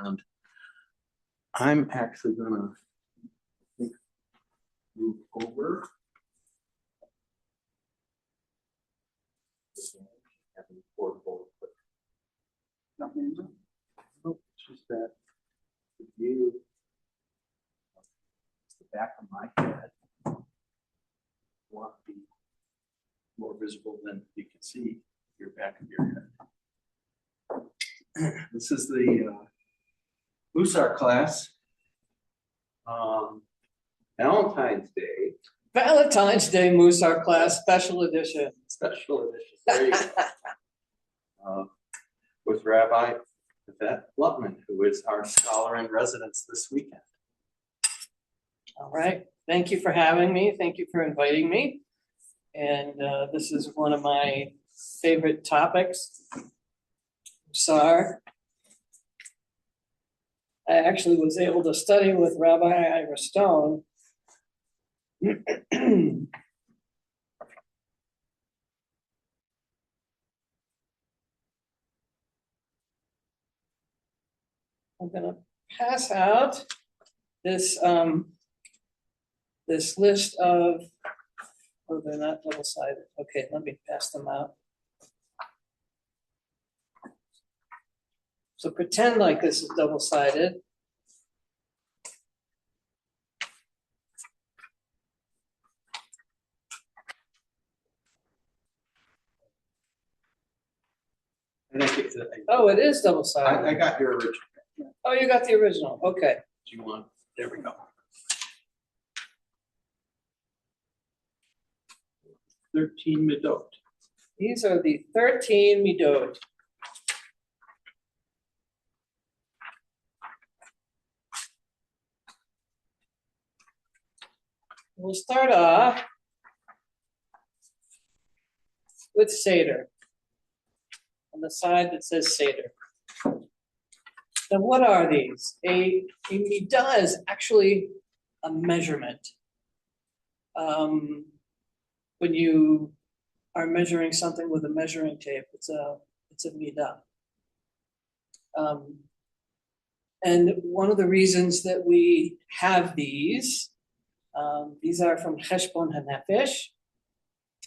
and I'm actually gonna move over. Nothing. Nope, it's just that the view. It's the back of my head. Want to be more visible than you can see your back of your head. This is the Musar class. Valentine's Day. Valentine's Day Musar class, special edition. Special edition. There you go. With Rabbi Evette Lutman, who is our scholar in residence this weekend. All right. Thank you for having me. Thank you for inviting me. And this is one of my favorite topics. Musar. I actually was able to study with Rabbi Ira Stone. I'm going to pass out this this list of, oh, they're not double-sided. Okay, let me pass them out. So pretend like this is double-sided. Oh, it is double-sided. I got your original. Oh, you got the original. Okay. Do you want? There we go. 13 midot. These are the 13 midot. We'll start off with Seder, on the side that says Seder. Now, what are these? A midah is actually a measurement. When you are measuring something with a measuring tape, it's a midah. And one of the reasons that we have these are from Cheshbon HaNefesh,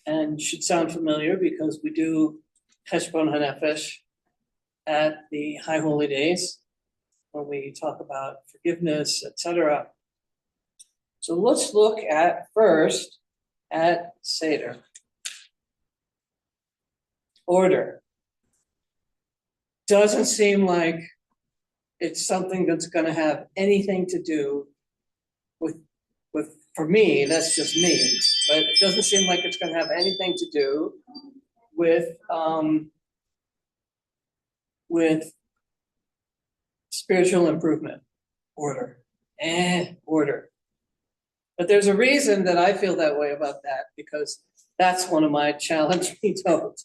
and should sound familiar because we do Cheshbon HaNefesh at the High Holy Days when we talk about forgiveness, etc. So let's look at first at Seder. Order. Doesn't seem like it's something that's going to have anything to do with, for me, that's just me, but it doesn't seem like it's going to have anything to do with spiritual improvement. Order. Order. But there's a reason that I feel that way about that, because that's one of my challenging toes.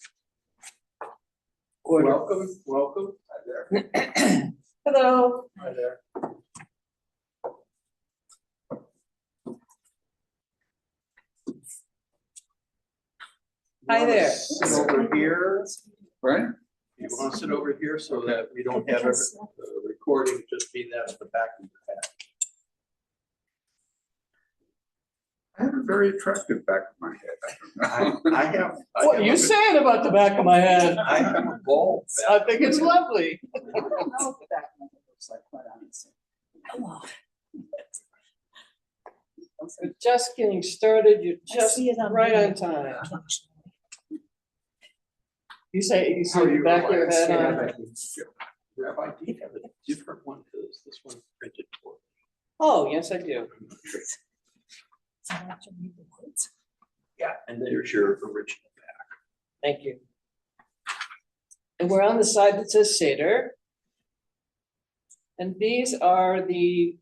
Order. Welcome. Hi there. Hello. Hi there. Hi there. Sit over here, right? You want to sit over here so that we don't have the recording just be that at the back of your head. I have a very attractive back of my head. I have. What are you saying about the back of my head? I have a bald. I think it's lovely. I don't know what the back of my head looks like, quite honestly. Oh. You're just getting started. You're just right on time. You say the back of your head on. Rabbi, do you have a different one because this one's printed for? Oh, yes, I do. So I have to read the words. Yeah, and there's your original back. Thank you. And we're on the side that says Seder. And these are the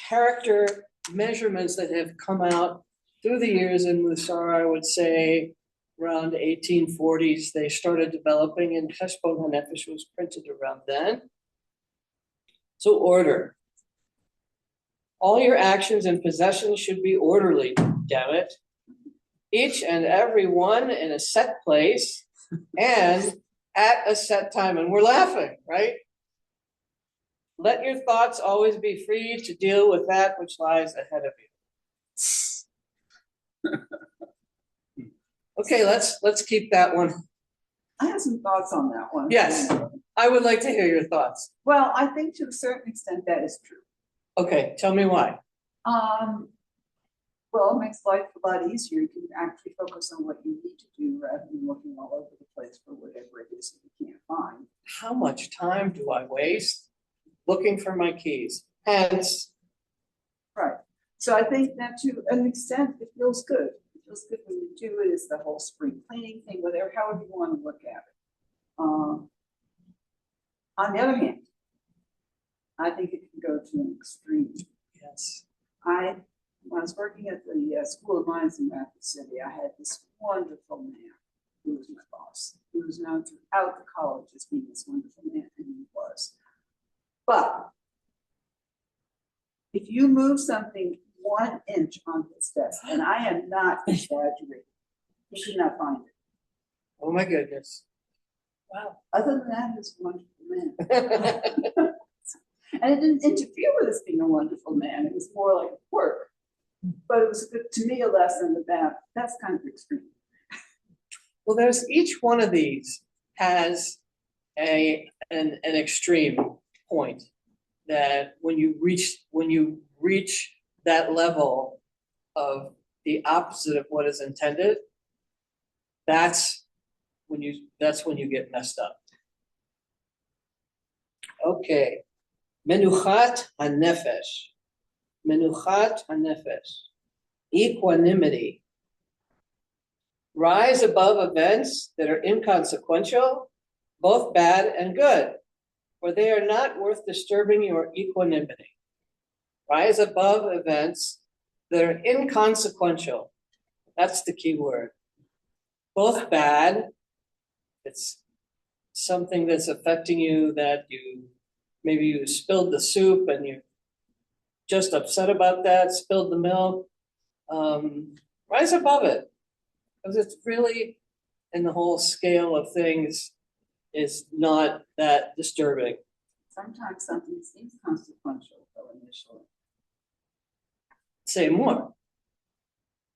character measurements that have come out through the years in Musar. I would say around 1840s, they started developing, and Cheshbon HaNefesh was printed around then. So order. All your actions and possessions should be orderly, damn it. Each and every one in a set place and at a set time. And we're laughing, right? Let your thoughts always be free to deal with that which lies ahead of you. Okay, let's keep that one. I have some thoughts on that one. Yes. I would like to hear your thoughts. Well, I think to a certain extent that is true. Okay, tell me why. Well, it makes life a lot easier. You can actually focus on what you need to do rather than looking all over the place for whatever it is that you can't find. How much time do I waste looking for my keys? Hence, Right. So I think that to an extent, it feels good. It feels good when you do it. It's the whole spring cleaning thing, whatever, however you want to look at it. On the other hand, I think it can go to an extreme. yes. When I was working at the School of Mines in Rapid City, I had this wonderful man who was my boss. He was known throughout the college as being this wonderful man, and he was. But if you move something 1 inch on his desk, and I am not exaggerating, he could not find it. Oh my goodness. Wow. Other than that, he was a wonderful man. And it didn't interfere with us being a wonderful man. It was more like work. But it was good, to me, a lesson about that's kind of extreme. Well, there's each one of these has an extreme point that when you reach that level of the opposite of what is intended, that's when you get messed up. Okay. Menuchat hanefesh. Menuchat hanefesh. Equanimity. Rise above events that are inconsequential, both bad and good, for they are not worth disturbing your equanimity. Rise above events that are inconsequential. That's the key word. Both bad, it's something that's affecting you that maybe you spilled the soup and you're just upset about that, spilled the milk. Rise above it. Because it's really, in the whole scale of things, is not that disturbing. Sometimes something seems consequential, though, initially. Say more.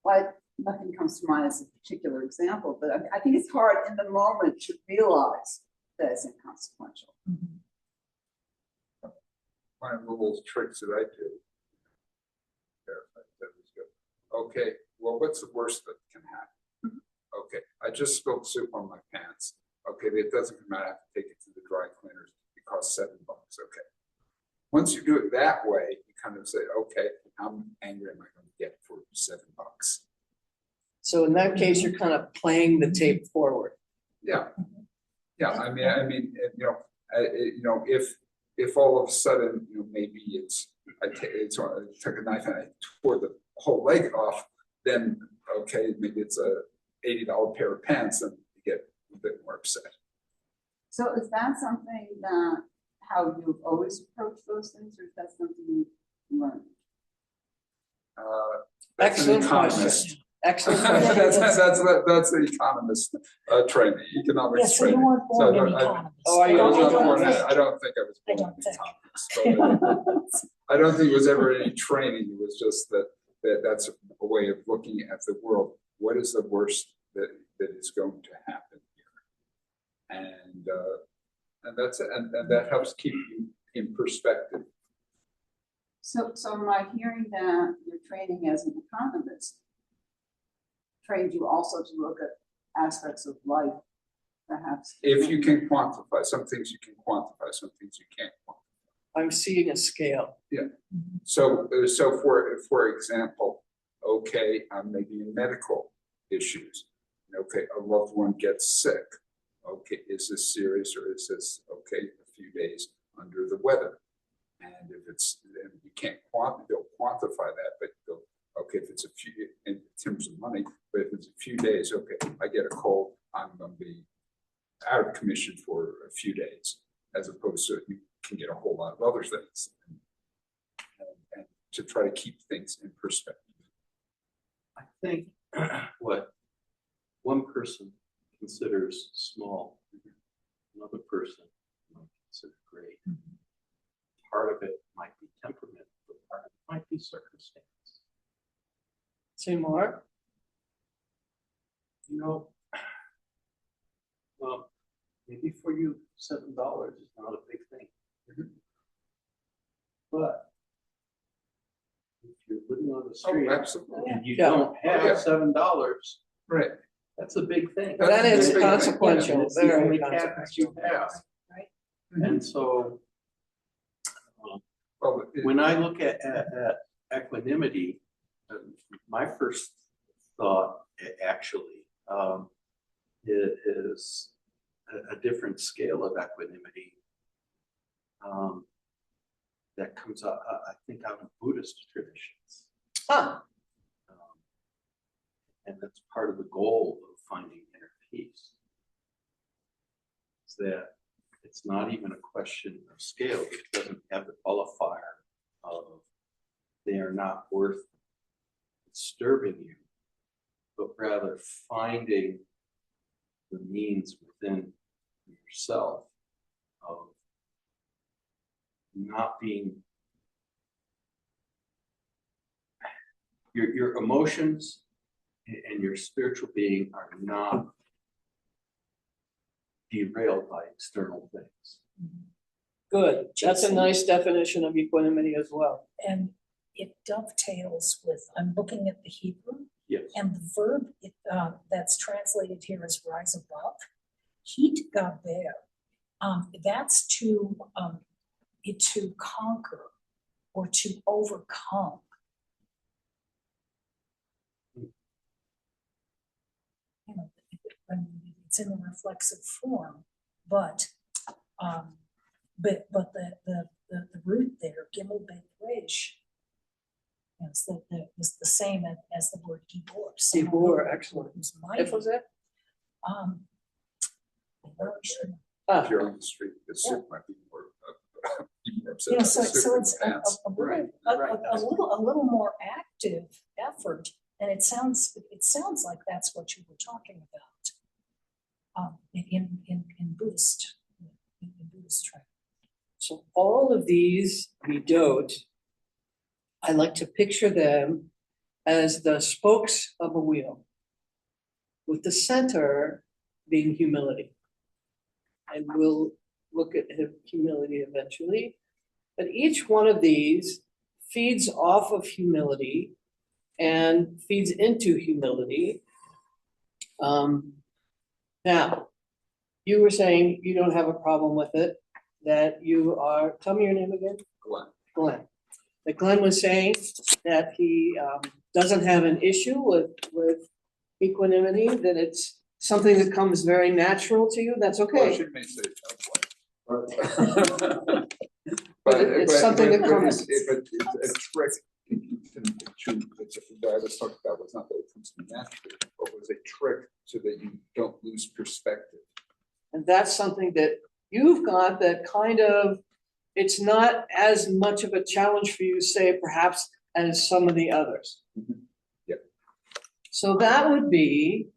Well, nothing comes to mind as a particular example, but I think it's hard in the moment to realize that it's inconsequential. One of the little tricks that I do. Okay, well, what's the worst that can happen? Okay, I just spilled soup on my pants. Okay, it doesn't matter. I have to take it to the dry cleaners. It costs $7. Okay. Once you do it that way, you kind of say, okay, how angry am I going to get for $7? So in that case, you're kind of playing the tape forward. Yeah, yeah. I mean, if all of a sudden, maybe I took a knife and I tore the whole leg off, then okay, maybe it's a $80 pair of pants, and you get a bit more upset. So is that something that how you've always approached those things, or is that something you learned? That's Excellent an economist. question. Excellent question. that's the economist training, economics Yes, so you training. weren't born an I- economist. Oh, are you? I don't think I was I born don't an think. economist. But I don't think it was ever any training. It was just that's a way of looking at the world. What is the worst that is going to happen here? And that's it. And that helps keep you in perspective. So am I hearing that your training as an economist trained you also to look at aspects of life, perhaps? If you can quantify, some things you can quantify, some things you can't quantify. I'm seeing a scale. So for example, okay, maybe in medical issues, okay, a loved one gets sick. Okay, is this serious, or is this okay? A few days under the weather, and if it's, you can't quantify that, but go, okay, if it's a few in terms of money, but if it's a few days, okay, I get a cold, I'm going to be out of commission for a few days, as opposed to you can get a whole lot of other things, and to try to keep things in perspective. I think what one person considers small, another person might consider great. part of it might be temperament, but part of it might be circumstance. Say more. You know, well, maybe for you, $7 is not a big thing. But if you're living on the street absolutely. and you Yeah. don't have Yeah. $7, Right. that's a big thing. That's That a is big thing. consequential, It's the very only cash you consequential. have. Right. And so Well, when I look at equanimity, my first thought actually is a different scale of equanimity that comes out, I think, out of Buddhist traditions. Huh. And that's part of the goal of finding inner peace. Is that it's not even a question of scale. It doesn't have the qualifier of they are not worth disturbing you, but rather finding the means within yourself of not being your emotions and your spiritual being are not derailed by external things. Good. That's a Jason. nice definition of equanimity as well. And it dovetails with, I'm looking at the Hebrew, Yes. and the verb that's translated here as rise above, hit gaber. That's to conquer or to overcome. You know, it's in a reflexive form, but the root there, gimel bet resh, is the same as the word gibor. Gibor, excellent. Who's If mighty. was it? if you're on the street, the suit might be more upset Yeah, about so the suit so than it's the pants. a little more active effort, and it sounds like that's what you were talking about. In Buddhist tradition. So all of these midot, I like to picture them as the spokes of a wheel, with the center being humility. And we'll look at humility eventually. But each one of these feeds off of humility and feeds into humility. Now, you were saying you don't have a problem with it, that you are, tell me your name again? Glenn. That Glenn was saying that he doesn't have an issue with equanimity, that it's something that comes very natural to you, that's Well, okay. she may say But it's something that comes. But it's a trick. What I was talking about was not that it comes naturally, but was a trick so that you don't lose perspective. And that's something that you've got that kind of, it's not as much of a challenge for you, say, perhaps, as some of the others. Yep. So that would be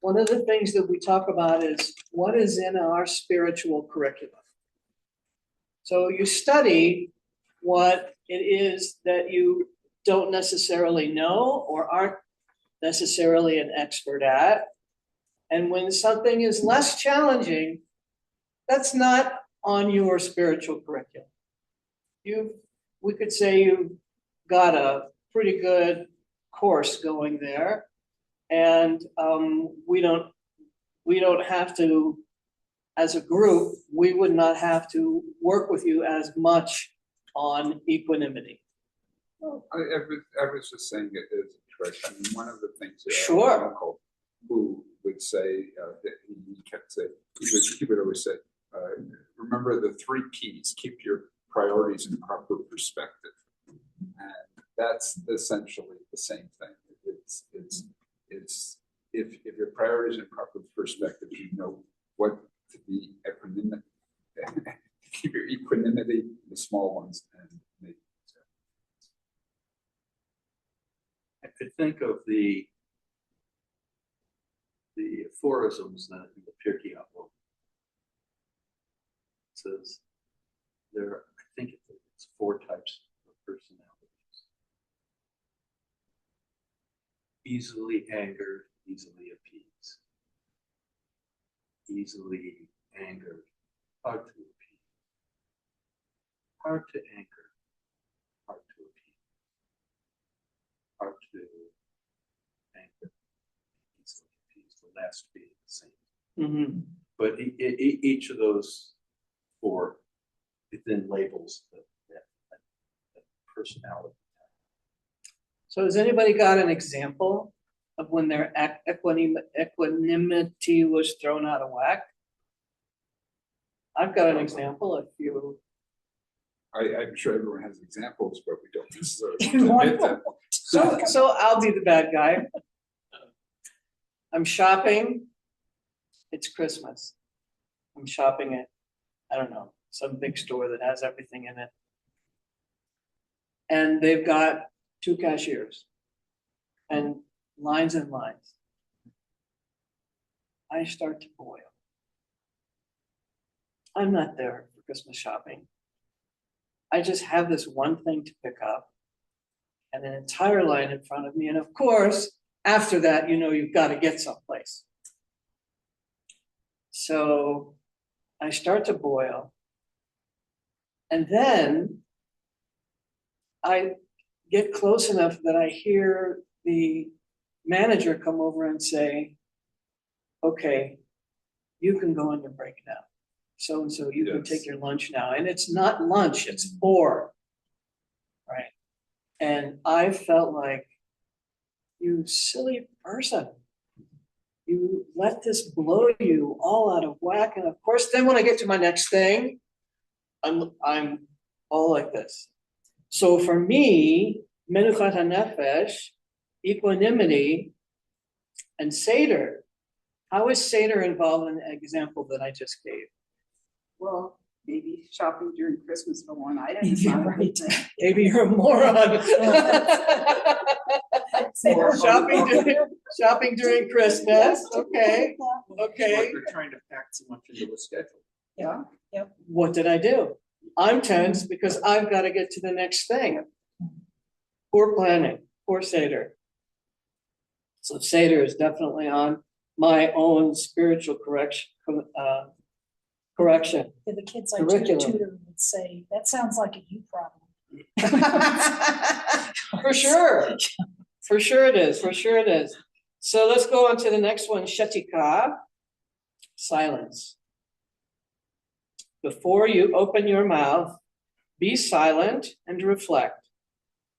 one of the things that we talk about is what is in our spiritual curriculum. So you study what it is that you don't necessarily know or aren't necessarily an expert at. And when something is less challenging, that's not on your spiritual curriculum. We could say you've got a pretty good course going there, and we don't have to, as a group, we would not have to work with you as much on equanimity. Well, I was just saying it as a trick. I mean, one of the things that Sure. I had an uncle who would say that he kept saying, he would always say, remember the 3 P's, keep your priorities in proper perspective. And that's essentially the same thing. It's if your priorities in proper perspective, you know what to be equanimity, keep your equanimity, the small ones, and make. I could think of the aphorisms that in the Pirkei Avot. It says 4 types of personalities. Easily angered, easily appeased. Easily angered, hard to appease. Hard to anger, hard to appease. Hard to anger, easily appeased. The last being the same. Mhm. But each of those 4 then labels that personality. So has anybody got an example of when their equanimity was thrown out of whack? I've got an example if you, I'm sure everyone has examples, but we don't necessarily You want admit them. so I'll be the bad guy. I'm shopping. It's Christmas. I'm shopping at, I don't know, some big store that has everything in it. And they've got 2 cashiers and lines and lines. I start to boil. I'm not there for Christmas shopping. I just have this one thing to pick up and an entire line in front of me. And of course, after that, you've got to get someplace. So I start to boil. And then I get close enough that I hear the manager come over and say, okay, you can go on your break now. So-and-so, you can take your lunch now. And it's not lunch, it's 4. Right. And I felt like, you silly person. You let this blow you all out of whack. And of course, then when I get to my next thing, I'm all like this. So for me, menuchat hanefesh, equanimity, and Seder. How is Seder involved in the example that I just gave? Well, maybe shopping during Christmas for one item is not a good thing. Maybe you're a moron. Shopping during Christmas. Okay. Okay. You're trying to pack too much into a schedule. Yeah. What did I do? I'm tense because I've got to get to the next thing. Poor planning, poor Seder. So Seder is definitely on my own spiritual correction. The kids I Curriculum. tutor would say, that sounds like a you problem. For sure. For sure it is. For sure it is. So let's go on to the next one. Shatika. Silence. Before you open your mouth, be silent and reflect.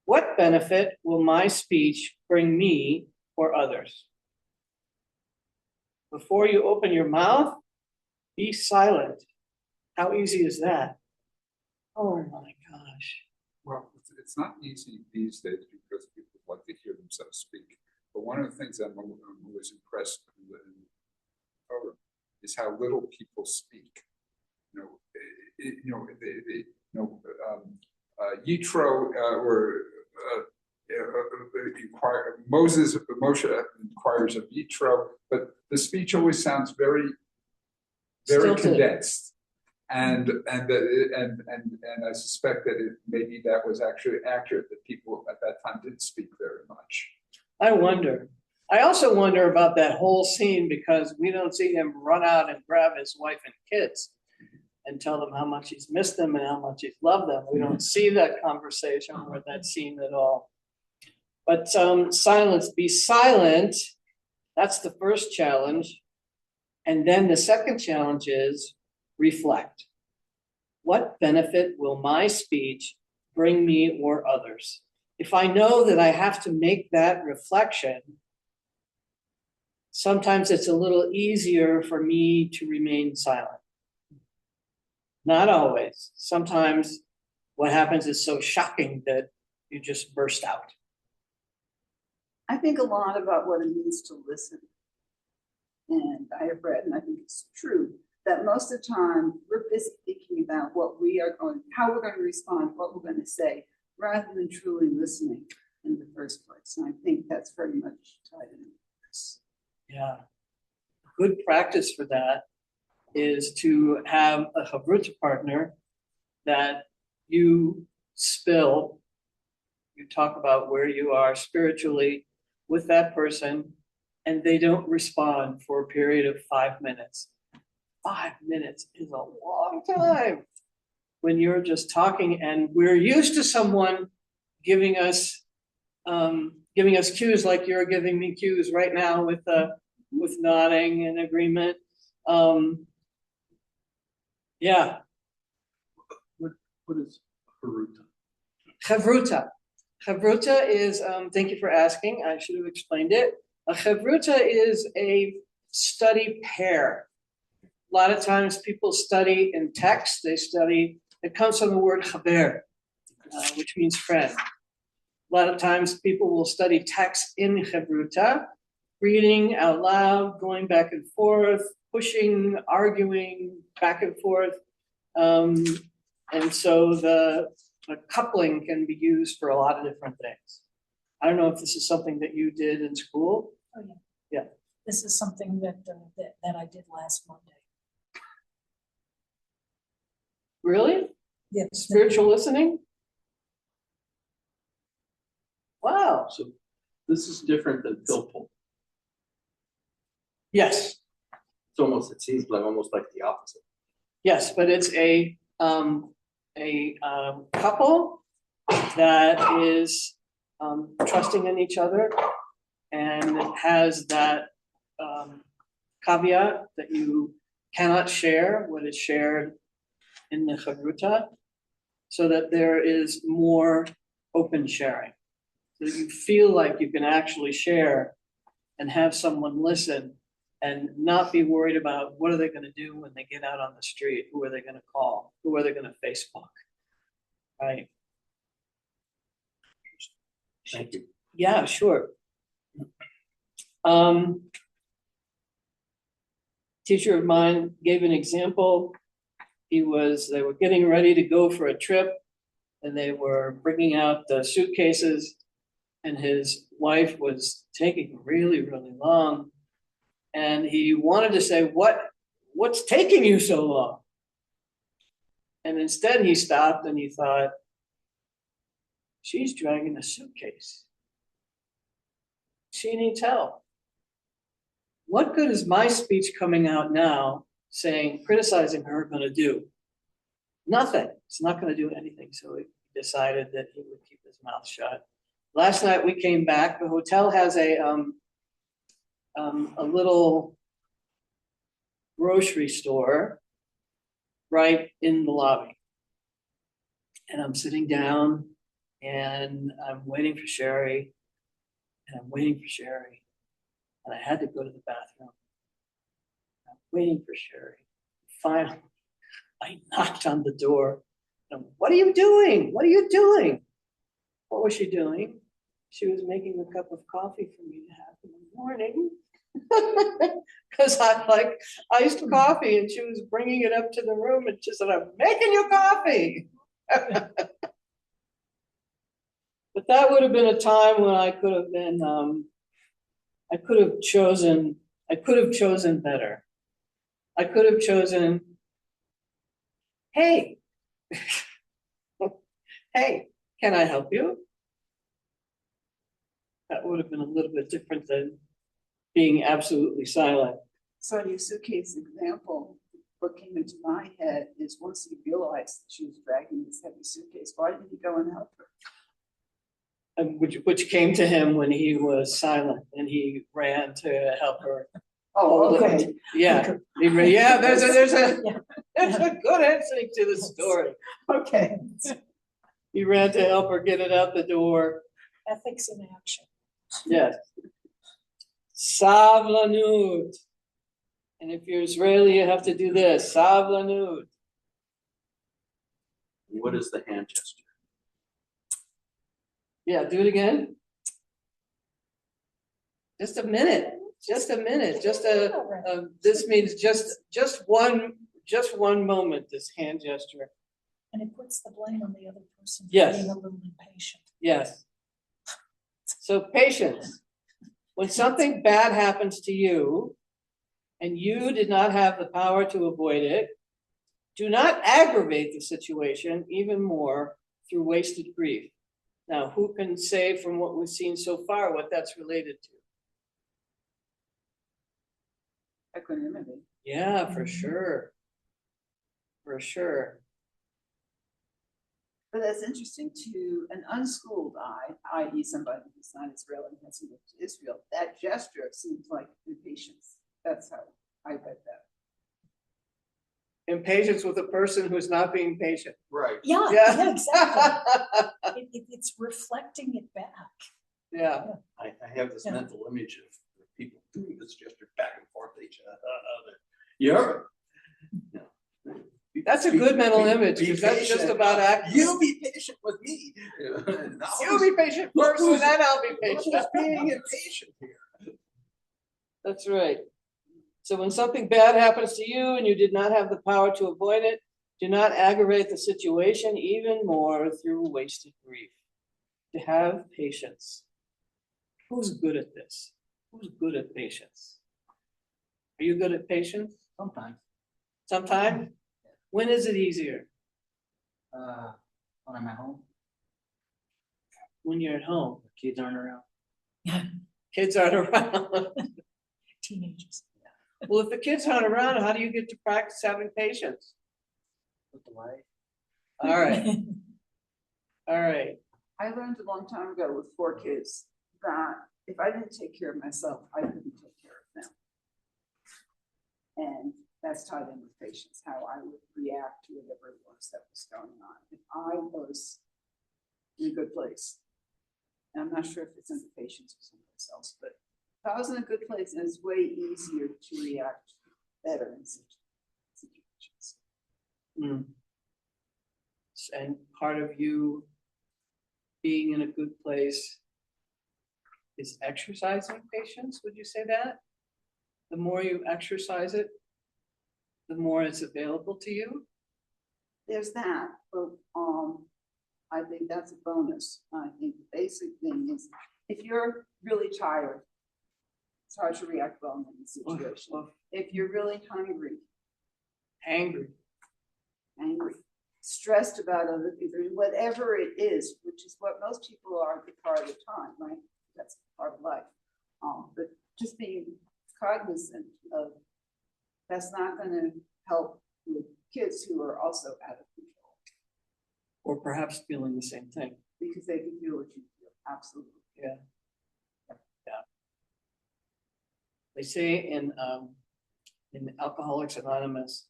What benefit will my speech bring me or others? Before you open your mouth, be silent. How easy is that? Oh my gosh. Well, it's not easy these days because people like to hear themselves speak. But one of the things I'm always impressed with in Torah is how little people speak. Yitro Moshe inquires of Yitro, but the speech always sounds very Stilted. condensed. And I suspect that maybe that was actually accurate, that people at that time didn't speak very much. I wonder. I also wonder about that whole scene because we don't see him run out and grab his wife and kids and tell them how much he's missed them and how much he's loved them. We don't see that conversation or that scene at all. But silence, be silent. That's the first challenge. And then the second challenge is reflect. What benefit will my speech bring me or others? If I know that I have to make that reflection, sometimes it's a little easier for me to remain silent. Not always. Sometimes what happens is so shocking that you just burst out. I think a lot about what it means to listen. And I have read, and I think it's true, that most of the time we're busy thinking about how we're going to respond, what we're going to say, rather than truly listening in the first place. And I think that's very much tied into this. Yeah. Good practice for that is to have a Havruta partner that you spill. You talk about where you are spiritually with that person, and they don't respond for a period of 5 minutes. 5 minutes is a long time when you're just talking, and we're used to someone giving us cues like you're giving me cues right now with nodding and agreement. Yeah. What is Haruta? Chavruta. Chavruta is, thank you for asking, I should have explained it. A chavruta is a study pair. A lot of times people study in text, it comes from the word chaber, which means friend. A lot of times people will study text in chavruta, reading out loud, going back and forth, pushing, arguing back and forth. And so the coupling can be used for a lot of different things. I don't know if this is something that you did in school. Oh, yeah. Yeah. This is something that I did last Monday. Really? Yeah. Spiritual listening? Wow. So this is different than pill pull. Yes, It seems like almost like the opposite. yes, but it's a couple that is trusting in each other and has that caveat that you cannot share what is shared in the chavruta, so that there is more open sharing. So that you feel like you can actually share and have someone listen and not be worried about what are they going to do when they get out on the street, who are they going to call, who are they going to Facebook, right? Thank you. Yeah, sure. Teacher of mine gave an example. They were getting ready to go for a trip, and they were bringing out the suitcases, and his wife was taking really, really long. And he wanted to say, what's taking you so long? And instead he stopped and he thought, she's dragging a suitcase. She needs help. What good is my speech coming out now saying, criticizing her going to do? Nothing. It's not going to do anything. So he decided that he would keep his mouth shut. Last night we came back. The hotel has a little grocery store right in the lobby. And I'm sitting down and I'm waiting for Sherry, and I'm waiting for Sherry. And I had to go to the bathroom. I'm waiting for Sherry. Finally, I knocked on the door. And, what are you doing? What are you doing? What was she doing? She was making a cup of coffee for me to have in the morning. Because I like iced coffee, and she was bringing it up to the room, and she said, I'm making you coffee. But that would have been a time when I could have been, I could have chosen better. I could have chosen, hey, hey, can I help you? That would have been a little bit different than being absolutely silent. So in your suitcase example, what came into my head is once he realized that she was dragging this heavy suitcase, why didn't he go and help her? And which came to him when he was silent, and he ran to help her. Oh, hold okay. it. Yeah, yeah. There's a Yeah. good ending to the story. Okay. He ran to help her get it out the door. Ethics in action. Yes. Savlanut. And if you're Israeli, you have to do this. Savlanut. What is the hand gesture? Yeah, do it again. Just a minute. Just a minute. This means just one moment. This hand gesture. And it puts the blame on the other person for Yes. being a little impatient. Yes. So patience. When something bad happens to you and you did not have the power to avoid it, do not aggravate the situation even more. through wasted grief. Now, who can say from what we've seen so far what that's related to? Equanimity. Yeah, for sure. For sure. But that's interesting to an unschooled eye, i.e. somebody who's not Israeli and hasn't lived to Israel, that gesture seems like impatience. That's how I read that. Impatience with a person who's not being patient. Right. Yeah, Yeah. yeah, exactly. It's reflecting it back. Yeah, I have this Yeah. mental image of people doing this gesture back and forth to each other. Yeah. that's a good mental image, Be because that's just patient. about acting. You be patient with me. You be patient first, and then I'll be patient. Just being impatient here. That's right. So when something bad happens to you and you did not have the power to avoid it, do not aggravate the situation even more through wasted grief. To have patience. Who's good at this? Who's good at patience? Are you good at patience? Sometimes, Sometimes? When is it easier? when I'm at home, When you're at home. the kids aren't around. Kids aren't around. Teenagers. Well, if the kids aren't around, how do you get to practice having patience? With the wife. All right, all right. I learned a long time ago with 4 kids that if I didn't take care of myself, I couldn't take care of them. And that's tied in with patience, how I would react to whatever it was that was going on. If I was in a good place, and I'm not sure if it's under patience or someplace else, but if I was in a good place, it's way easier to react better in situations. Mm. And part of you being in a good place is exercising patience, would you say that? The more you exercise it, the more it's available to you? There's that, but I think that's a bonus. I think the basic thing is if you're really tired, it's hard to react well in the situation. If you're really hungry, Angry. stressed about other people, whatever it is, which is what most people are the part of the time, right? That's part of life. But just being cognizant of that's not going to help with kids who are also out of control Or perhaps feeling the same thing. because they can feel what you feel. Absolutely. Yeah. They say in Alcoholics Anonymous,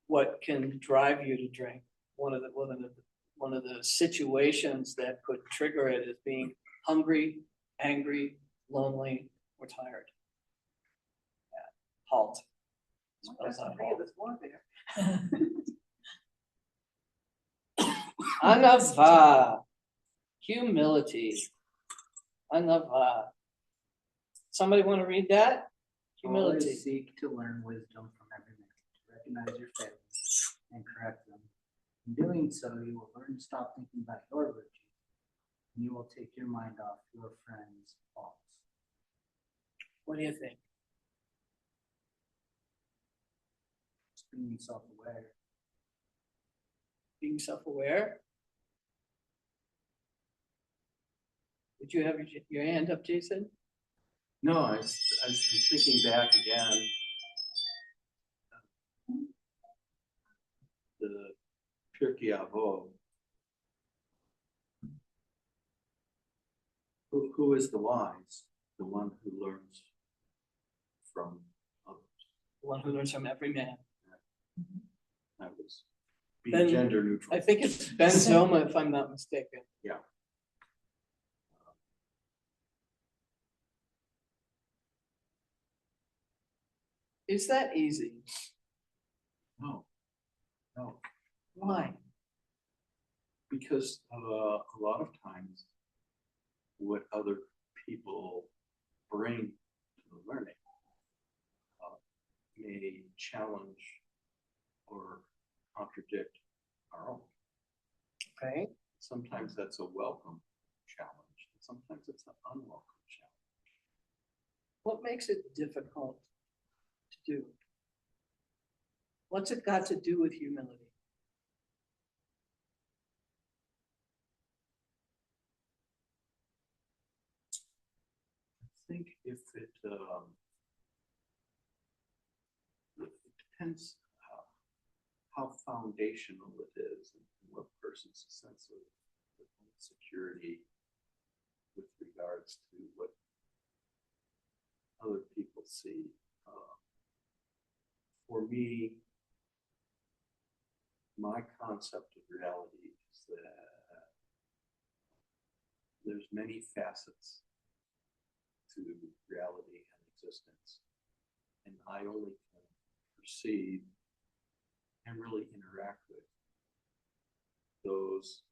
what can drive you to drink? One of the situations that could trigger it is being hungry, angry, lonely, or tired. Yeah. Halt. That's Spells out three halt. of us more there. Anava. Humility. Anava. Somebody want to read that? Humility. Always seek to learn wisdom from every man, to recognize your failings and correct them. In doing so, you will learn to stop thinking about your virtues, and you will take your mind off your friends' faults. What do you think? Just being self-aware. Being self-aware? Did you have your hand up, Jason? No, I was thinking back again. The Pirkei Avot. Who is the wise? The one who learns from others. The one who learns from every man. That was Then being gender neutral. I think it's Ben Zoma, if I'm not mistaken. Yeah. Is that easy? No. Why? Because a lot of times what other people bring to the learning may challenge or contradict our own. Okay. Sometimes that's a welcome challenge. Sometimes it's an unwelcome challenge. What makes it difficult to do? What's it got to do with humility? if it depends how foundational it is and what person's sense of security with regards to what other people see. For me, my concept of reality is that there's many facets to reality and existence, and I only can perceive and really interact with those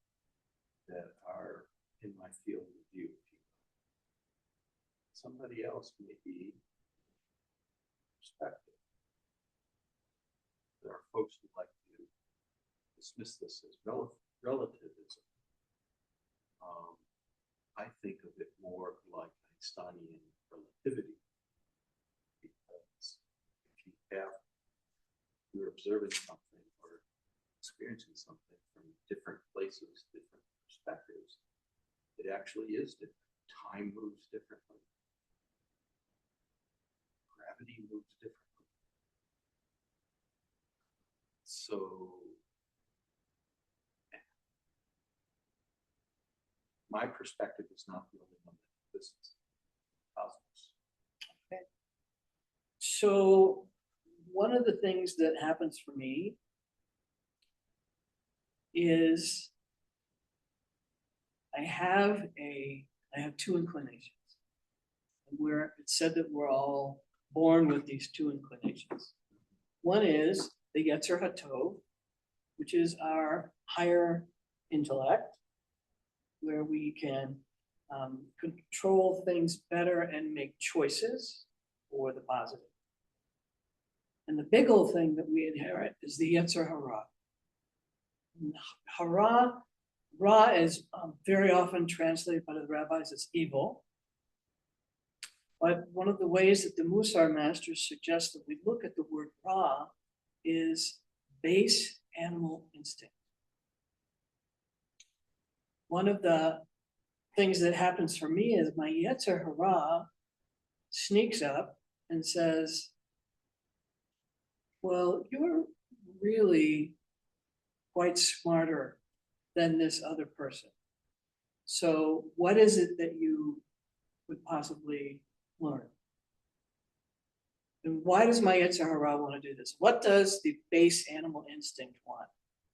that are in my field of view. Somebody else may be perspective. There are folks who like to dismiss this as relativism. I think of it more like Einsteinian relativity, because if you're observing something or experiencing something from different places, different perspectives, it actually is different. Time moves differently. Gravity moves differently. So my perspective is not the only one that exists in the cosmos. So one of the things that happens for me is I have two inclinations. Where it's said that we're all born with these two inclinations. One is the Yetzer HaTov, which is our higher intellect, where we can control things better and make choices for the positive. And the big old thing that we inherit is the Yetzer Hara. Ra is very often translated by the rabbis as evil. But one of the ways that the Musar masters suggest that we look at the word Ra is base animal instinct. One of the things that happens for me is my Yetzer Hara sneaks up and says, well, you're really quite smarter than this other person. So what is it that you would possibly learn? And why does my Yetzer Hara want to do this? What does the base animal instinct want?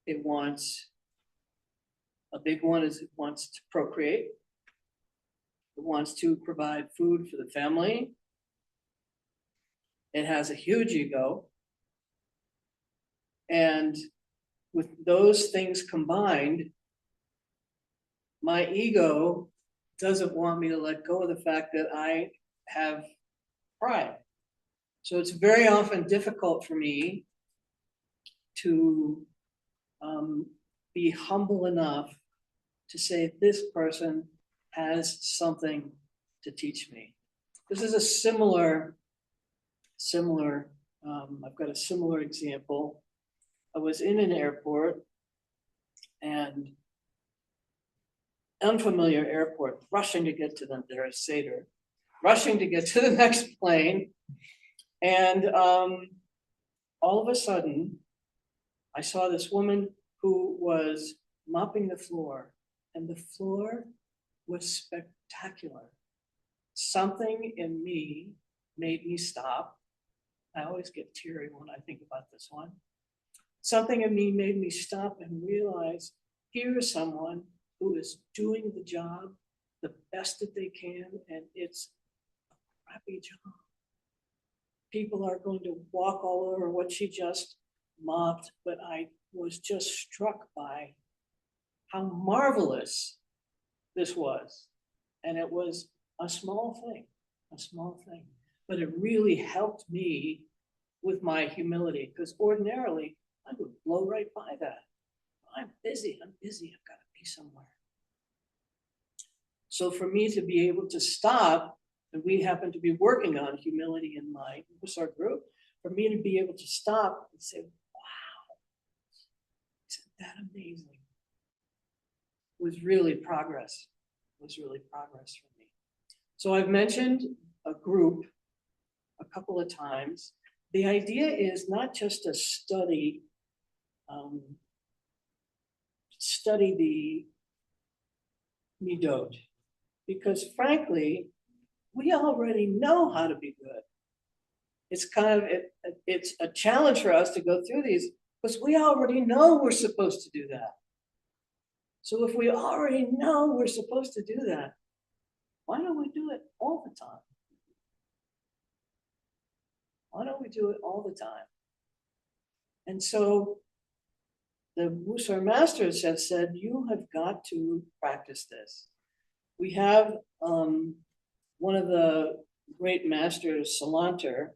It wants, a big one is it wants to procreate. It wants to provide food for the family. It has a huge ego. And with those things combined, my ego doesn't want me to let go of the fact that I have pride. So it's very often difficult for me to be humble enough to say this person has something to teach me. This is a similar, I've got a similar example. I was in an airport, and unfamiliar airport, rushing to get to their Seder, rushing to get to the next plane. And all of a sudden, I saw this woman who was mopping the floor, and the floor was spectacular. Something in me made me stop. I always get teary when I think about this one. Something in me made me stop and realize here is someone who is doing the job the best that they can, and it's a crappy job. People are going to walk all over what she just mopped, but I was just struck by how marvelous this was. And it was a small thing, but it really helped me with my humility, because ordinarily I would blow right by that. I'm busy, I've got to be somewhere. So for me to be able to stop, and we happen to be working on humility in my Musar group, for me to be able to stop and say, wow, isn't that amazing? Was really progress for me. So I've mentioned a group a couple of times. The idea is not just to study the midot, because frankly, we already know how to be good. It's kind of, it's a challenge for us to go through these because we already know we're supposed to do that. So if we already know we're supposed to do that, why don't we do it all the time? Why don't we do it all the time? And so the Musar masters have said, you have got to practice this. We have one of the great masters, Salanter.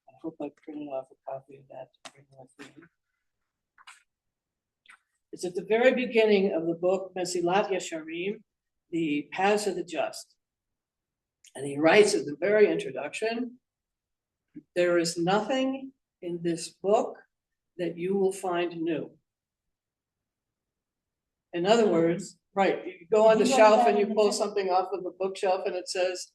I hope I printed off a copy of that to bring with me. It's at the very beginning of the book, Mesilat Yesharim, The Paths of the Just. And he writes at the very introduction, there is nothing in this book that you will find new. In other words, right, you go on the shelf and you pull something off of the bookshelf and it says,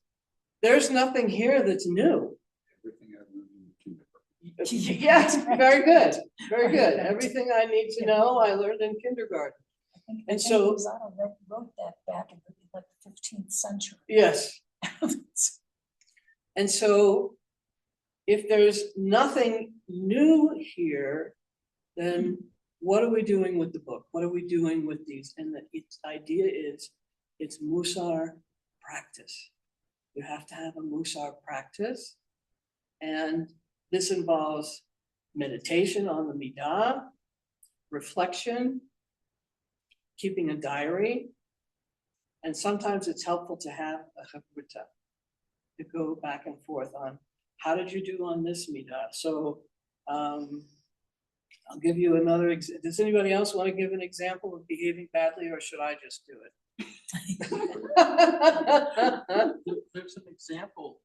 there's nothing here that's new. Everything I learned in kindergarten. Yes, very good, very good. Everything I need to know, I learned in kindergarten. I think Musar wrote that back in like the 15th century. Yes. And so if there's nothing new here, then what are we doing with the book? What are we doing with these? And its idea is it's Musar practice. You have to have a Musar practice. And this involves meditation on the Midah, reflection, keeping a diary. And sometimes it's helpful to have a Chavruta to go back and forth on how did you do on this Midah? So I'll give you another. Does anybody else want to give an example of behaving badly, or should I just do it? There's an example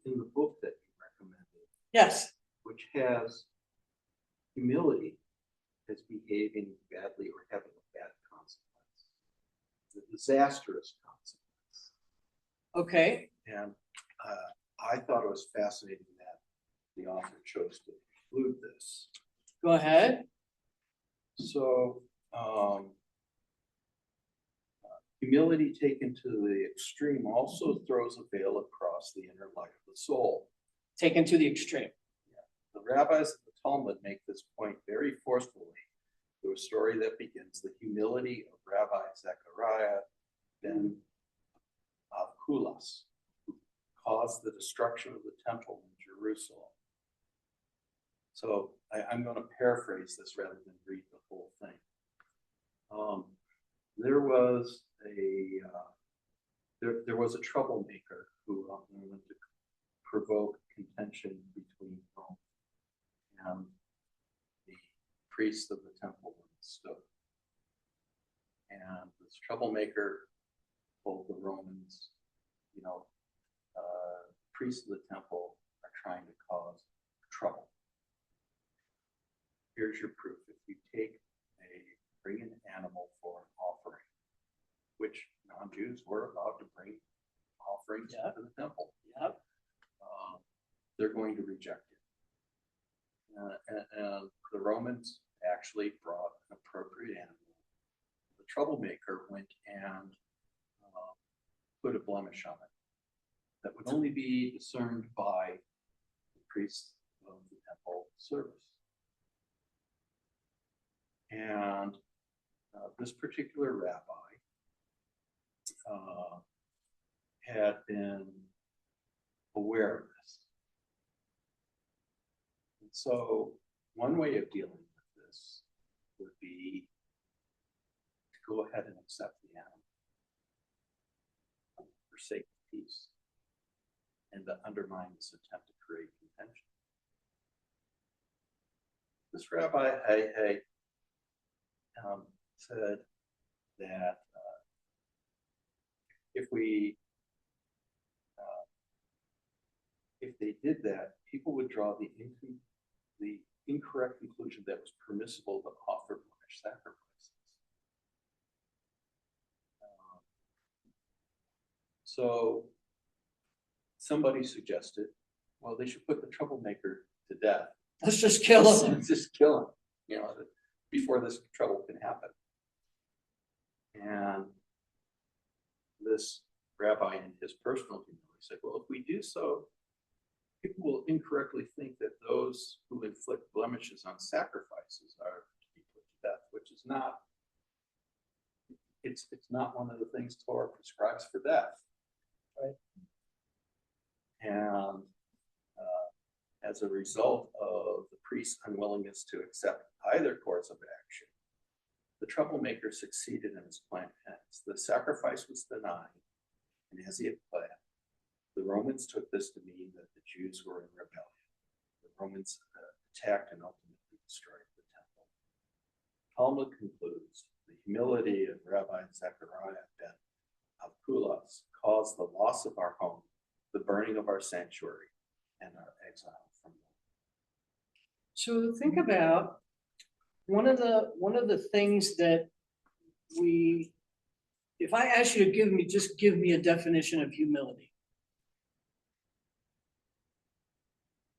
in the book that you recommended. Yes. Which has humility as behaving badly or having a bad consequence, a disastrous consequence. Okay. And I thought it was fascinating that the author chose to include this. Go ahead. So, humility taken to the extreme also throws a veil across the inner light of the soul. Taken to the extreme. The rabbis of the Talmud make this point very forcefully through a story that begins the humility of Rabbi Zechariah ben Avkulas, who caused the destruction of the temple in Jerusalem. So I'm going to paraphrase this rather than read the whole thing. There was a troublemaker who wanted to provoke contention between Rome and the priests of the temple when it stood. And this troublemaker told the Romans, priests of the temple are trying to cause trouble. Here's your proof. If you bring an animal for an offering, which non-Jews were allowed to bring offerings to the temple, they're going to reject it. And the Romans actually brought an appropriate animal. The troublemaker went and put a blemish on it that would only be discerned by the priests of the temple service. And this particular rabbi had been aware of this. And so one way of dealing with this would be to go ahead and accept the animal for sake of peace and to undermine this attempt to create contention. This rabbi, said that if they did that, people would draw the incorrect conclusion that it was permissible to offer blemish sacrifices. So somebody suggested, well, they should put the troublemaker to death. Let's just kill them. Just kill him, you know, before this trouble can happen. And this rabbi in his personal humility said, well, if we do so, people will incorrectly think that those who inflict blemishes on sacrifices are to be put to death, which is not, it's not one of the things Torah prescribes for death. Right. And as a result of the priest's unwillingness to accept either course of action, the troublemaker succeeded in his plan. The sacrifice was denied, and as he had planned, the Romans took this to mean that the Jews were in rebellion. The Romans attacked and ultimately destroyed the temple. Talmud concludes, the humility of Rabbi Zechariah ben Abkulas caused the loss of our home, the burning of our sanctuary, and our exile from home. So think about one of the things that if I ask you to just give me a definition of humility.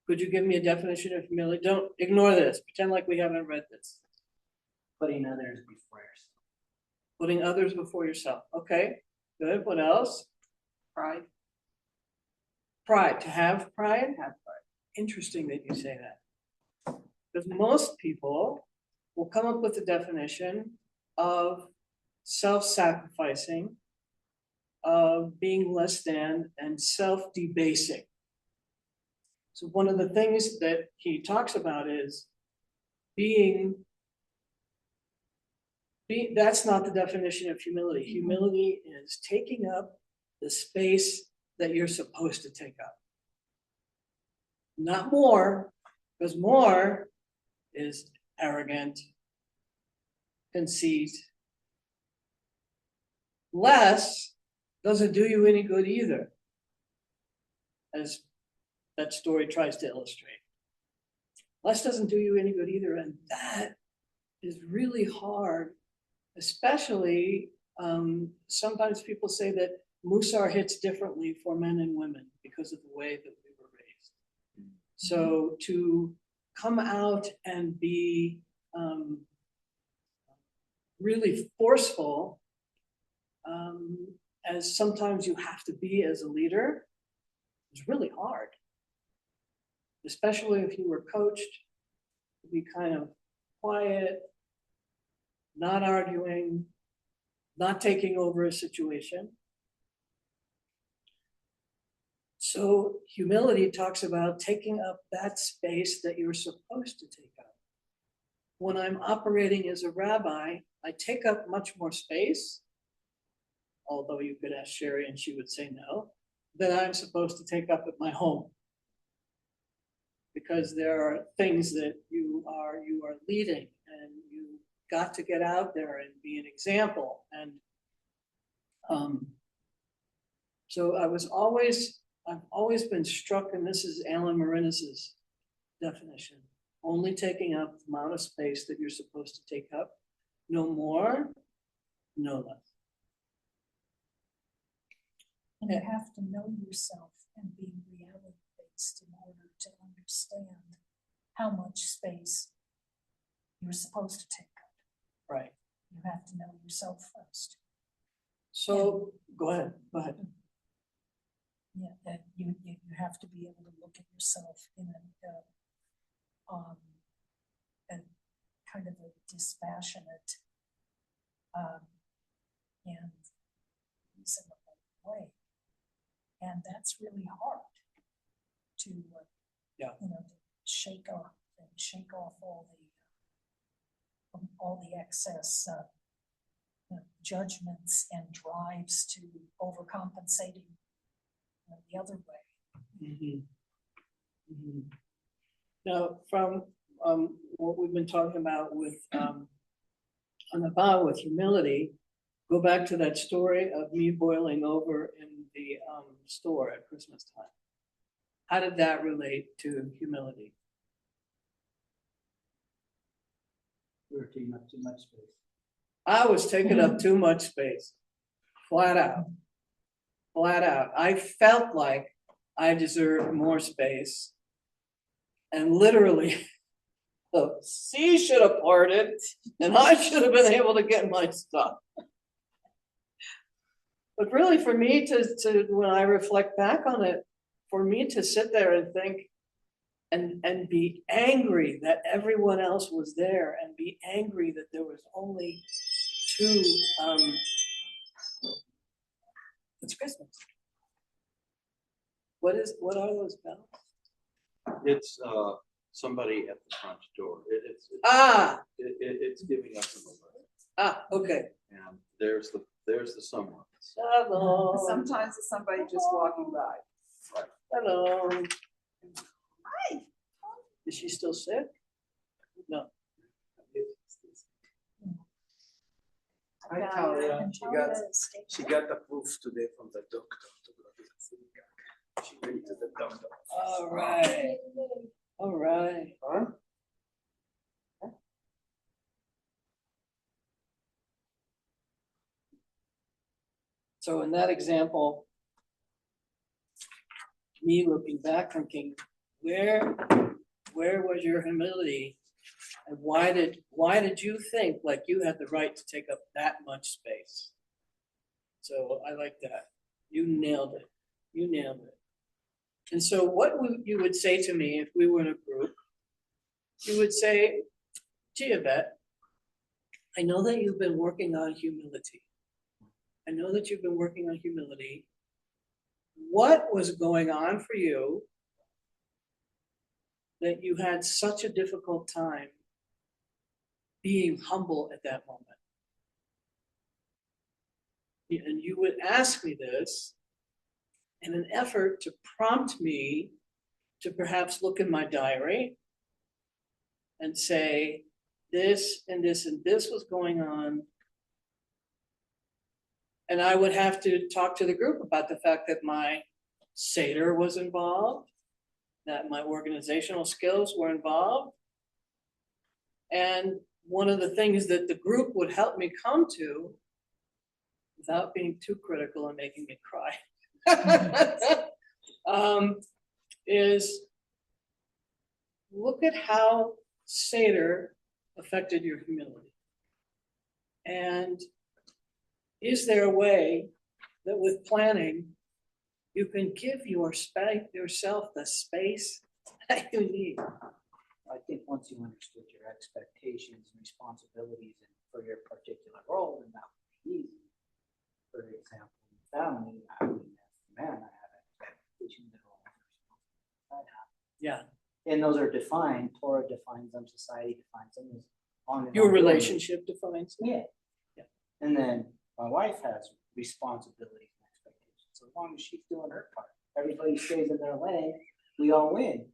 Could you give me a definition of humility? Don't ignore this. Pretend like we haven't read this. Putting others before yourself. Putting others before yourself. Okay, good. What else? Pride. Pride. To have pride? Have pride. Interesting that you say that. Because most people will come up with a definition of self-sacrificing, of being less than, and self-debasing. So one of the things that he talks about is that's not the definition of humility. Humility is taking up the space that you're supposed to take up. Not more, because more is arrogant, conceit. Less doesn't do you any good either, as that story tries to illustrate. Less doesn't do you any good either, and that is really hard, especially sometimes people say that Musar hits differently for men and women because of the way that we were raised. So to come out and be really forceful, as sometimes you have to be as a leader, is really hard. Especially if you were coached to be kind of quiet, not arguing, not taking over a situation. So humility talks about taking up that space that you're supposed to take up. When I'm operating as a rabbi, I take up much more space, although you could ask Sherry and she would say no, than I'm supposed to take up at my home. Because there are things that you are leading, and you got to get out there and be an example. And so I've always been struck, and this is Alan Marinis's definition, only taking up the amount of space that you're supposed to take up, no more, no less. And you have to know yourself and be reality-based in order to understand how much space you're supposed to take up. Right. You have to know yourself first. So go ahead. Yeah, that you have to be able to look at yourself in a kind of a dispassionate and reasonable way, and that's really hard to shake off all the excess judgments and drives to overcompensating the other way. Mm-hmm. Mm-hmm. Now, from what we've been talking about with with humility, go back to that story of me boiling over in the store at Christmas time. How did that relate to humility? We were taking up too much space. I was taking up too much space, flat out. I felt like I deserve more space. And literally, the sea should have parted and I should have been able to get my stuff. But really, for me to when I reflect back on it, for me to sit there and think and be angry that everyone else was there and be angry that there was only two, it's Christmas. What are those bells? It's somebody at the front door. It's giving us an alert. Okay. And there's the someone. Hello. Sometimes it's somebody just walking by. Hello. Hi. Is she still sick? No. I tell her, And she tell got, her to stay she home. got approved today from the doctor to go to the synagogue. She went to the doctor. All right. All right. Huh? So in that example, me looking back thinking, where was your humility? And why did you think like you had the right to take up that much space? So I like that. You nailed it. You nailed it. And so what you would say to me if we were in a group, you would say, gee, Evette, I know that you've been working on humility. I know that you've been working on humility. What was going on for you that you had such a difficult time being humble at that moment? And you would ask me this in an effort to prompt me to perhaps look in my diary and say, this and this and this was going on. And I would have to talk to the group about the fact that my Seder was involved, that my organizational skills were involved. And one of the things that the group would help me come to, without being too critical and making me cry, is look at how Seder affected your humility. And is there a way that with planning, you can give yourself the space that you need? I think once you understood your expectations and responsibilities and for your particular role, then that would be easy. For example, in family, I mean, as a man, I have expectations that all I have. Yeah. And those are defined, Torah defines them, society defines them. As on and Your on going. relationship defines it. Yeah. Yeah. And then my wife has responsibilities and expectations. So as long as she's doing her part, everybody stays in their lane, we all win.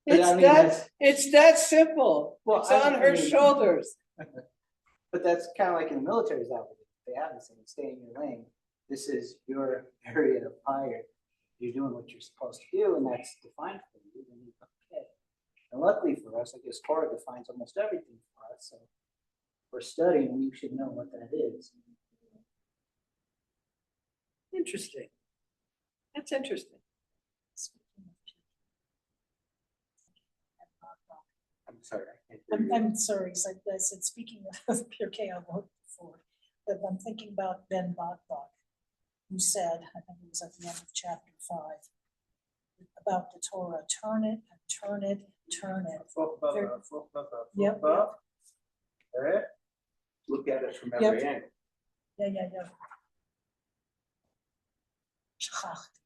But I mean, It's that simple. Well, It's on her shoulders. But that's kind of like in the military, that they have the same, stay in your lane. This is your area of fire. You're doing what you're supposed to do, and that's defined for you. And you okay. And luckily for us, I guess Torah defines almost everything for us. So if we're studying, we should know what that is. Interesting. That's interesting. I'm sorry, I can't hear you. I'm sorry, so I said, speaking of Pirkei Avot before, but I'm thinking about Ben Bakbak, who said, I think it was at the end of chapter 5, about the Torah, turn it and turn it, turn it. Yep. Look at it from Yep. every angle. Yeah. Shachachti.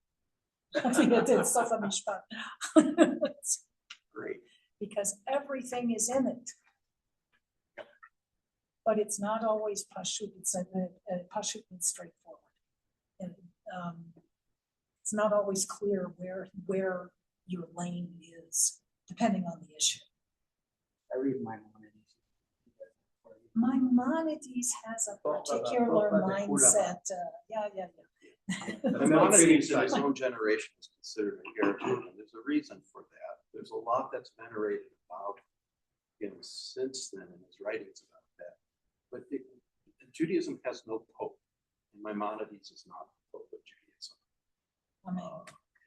I think it did, Sof HaMishpat. Great. Because everything is in it. But it's not always pashut, it's pashut means straightforward. And it's not always clear where your lane is, depending on the issue. I read Maimonides. Maimonides has a particular mindset, yeah. Maimonides in his own generation is considered a heretic, and there's a reason for that. There's a lot that's venerated about him since then in his writings about that. But Judaism has no pope, and Maimonides is not the pope of Judaism. I mean,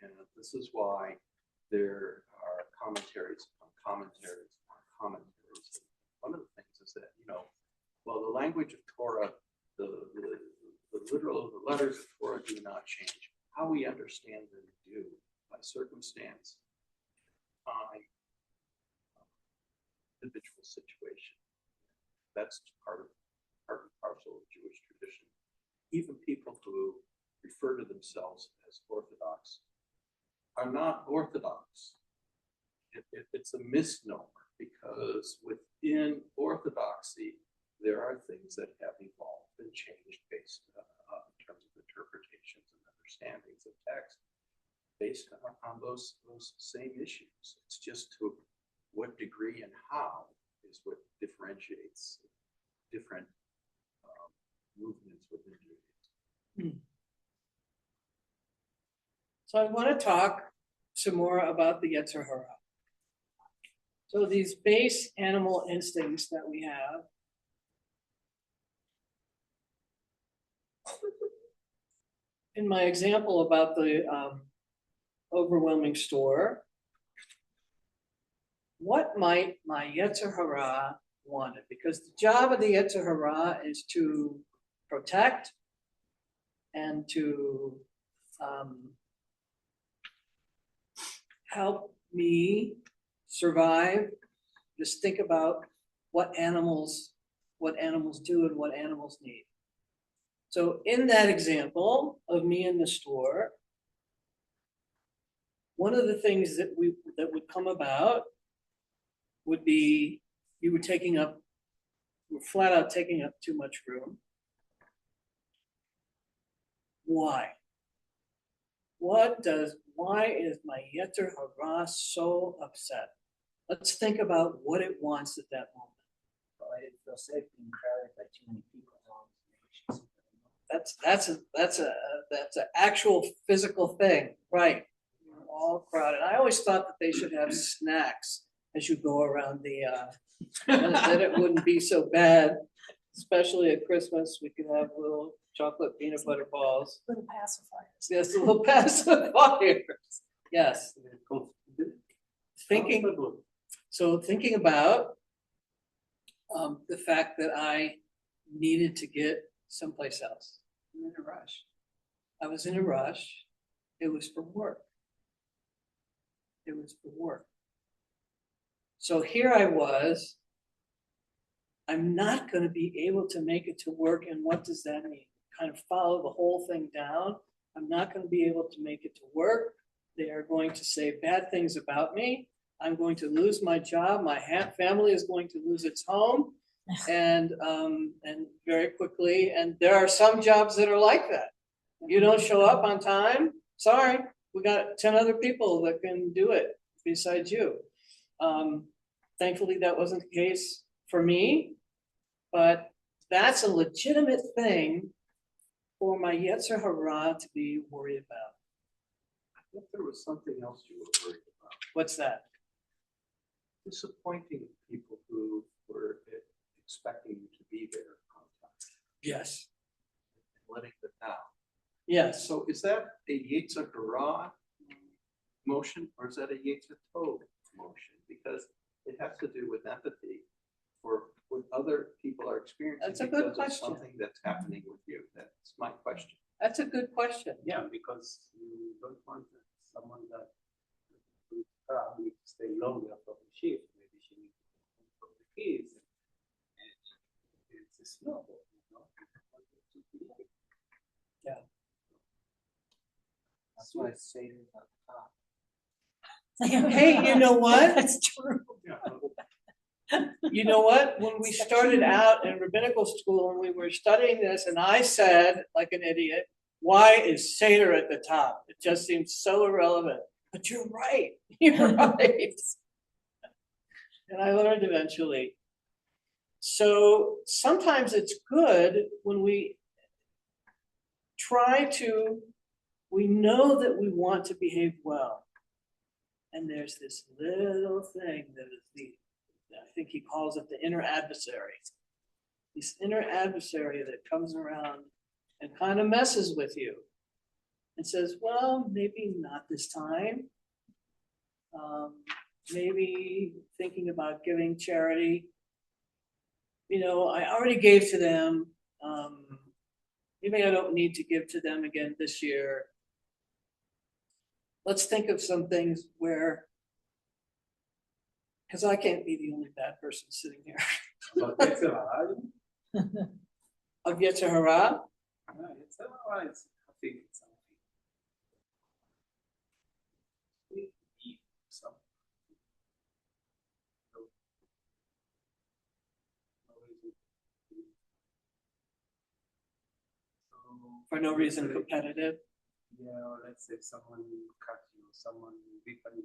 And This is why there are commentaries on commentaries on commentaries. One of the things is that, well, the language of Torah, the literal, the letters of Torah do not change. How we understand them do by circumstance, time, individual situation. That's part and parcel of Jewish tradition. Even people who refer to themselves as Orthodox are not Orthodox. It's a misnomer because within Orthodoxy, there are things that have evolved and changed based in terms of interpretations and understandings of text based on those same issues. It's just to what degree and how is what differentiates different movements within Judaism. So I want to talk some more about the Yetzer Hara. So these base animal instincts that we have, in my example about the overwhelming store, what might my Yetzer Hara want? Because the job of the Yetzer Hara is to protect and to help me survive. Just think about what animals do and what animals need. So in that example of me in the store, one of the things that would come about would be you were flat out taking up too much room. Why? Why is my Yetzer Hara so upset? Let's think about what it wants at that moment. Well, I didn't feel safe being crowded by too many people. That's an actual physical thing, right? We're all crowded. I always thought that they should have snacks as you go around that it wouldn't be so bad, especially at Christmas. We could have little chocolate peanut butter balls. Little pacifiers. Yes, little pacifiers. Yes. Thinking about the fact that I needed to get someplace else. I'm in a rush. I was in a rush. It was for work. So here I was. I'm not going to be able to make it to work. And what does that mean? Kind of follow the whole thing down. I'm not going to be able to make it to work. They are going to say bad things about me. I'm going to lose my job. My family is going to lose its home. And very quickly, and there are some jobs that are like that. You don't show up on time, sorry, we got 10 other people that can do it besides you. Thankfully, that wasn't the case for me, but that's a legitimate thing for my Yetzer Hara to be worried about. I think there was something else you were worried about. What's that? Disappointing people who were expecting you to be there on time. Yes. Letting them down. Yes. So is that a Yetzer Hara motion or is that a Yetzer Tov motion? Because it has to do with empathy for what other people are experiencing. That's a good because of question. something that's happening with you. That's my question. That's a good question. Yeah, because you don't want someone that will probably stay longer for the shift. Maybe she needs to come from the kids. And it's a snowball, Yeah. That's why I say it at the top. Hey, you know what? That's true. You know what? When we started out in rabbinical school and we were studying this, and I said, like an idiot, why is Seder at the top? It just seems so irrelevant. But you're right. You're right. And I learned eventually. So sometimes it's good when we we know that we want to behave well. And there's this little thing that is I think he calls it the inner adversary. This inner adversary that comes around and kind of messes with you. and says, well, maybe not this time. Maybe thinking about giving charity. You know, I already gave to them. Maybe I don't need to give to them again this year. Let's think of some things where, because I can't be the only bad person sitting here. But it's a hard. I'll get to hurrah. It's a hard. I think it's something. We need something. For no reason competitive. Yeah, or let's say someone cut you, someone beaten you,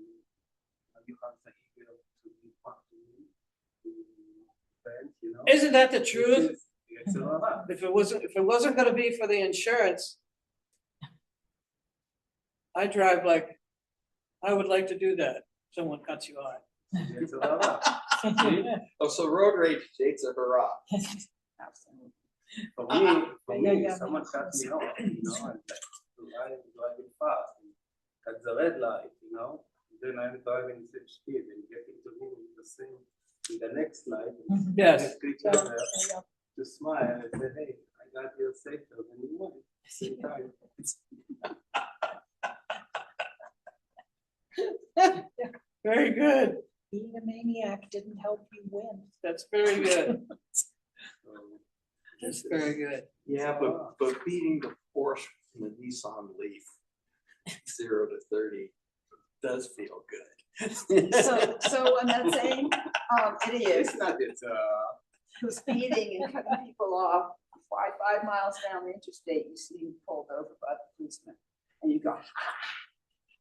you have the ego to be part to you, to defend, you know. Isn't that the truth? It's a lot. If it wasn't gonna be for the insurance, I drive like, I would like to do that. Someone cuts you off. It's a lot. Oh, so road rage dates a hurrah. Absolutely. For Yeah, me, yeah, someone yeah. cut me off, you know, and I'm driving fast, and at the red light, you know, then I'm driving the same speed and getting to him with the same, in the next light. and Yes. to each other to smile and say, hey, I got you safer than you went at the same time. Very good. Being a maniac didn't help you win. That's very good. So, That's very good. Yeah, but beating the Porsche in the Nissan Leaf 0 to 30 does feel good. So when that same idiot It's not, it's, who's speeding and cutting people off 5 miles down the interstate, you see him pulled over by the policeman, and you go,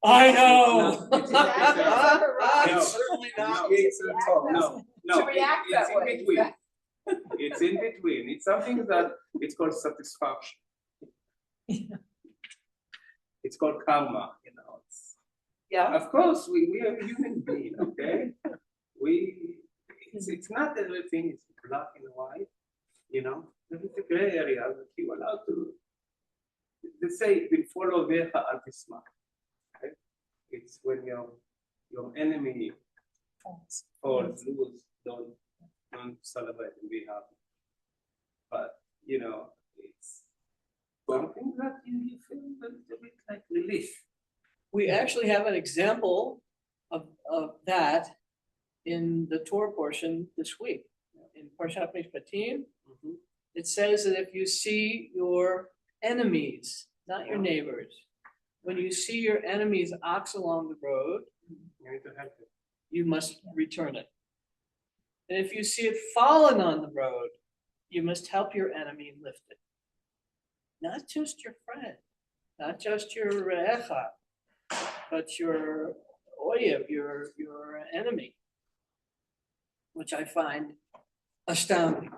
I know. It's certainly not Yates and Tom. no, to react it's that in way. between. It's in between. It's something that it's called satisfaction. It's called karma, you know. Yeah. Of course, we are human being, okay? It's not everything is black and white, you know. There is a gray area that you are allowed to. They say, "Follow vecha al tisma." Okay? It's when your enemy falls, lose, don't celebrate and be happy. But you know, it's something that you feel a little bit like relief. We actually have an example of that in the Torah portion this week. In Parshat Mishpatim, it says that if you see your enemies, not your neighbors, when you see your enemy's ox along the road, You need to help it. you must return it. And if you see it fallen on the road, you must help your enemy lift it. Not just your friend, not just your re'echa, but your oyev, your enemy, which I find astounding.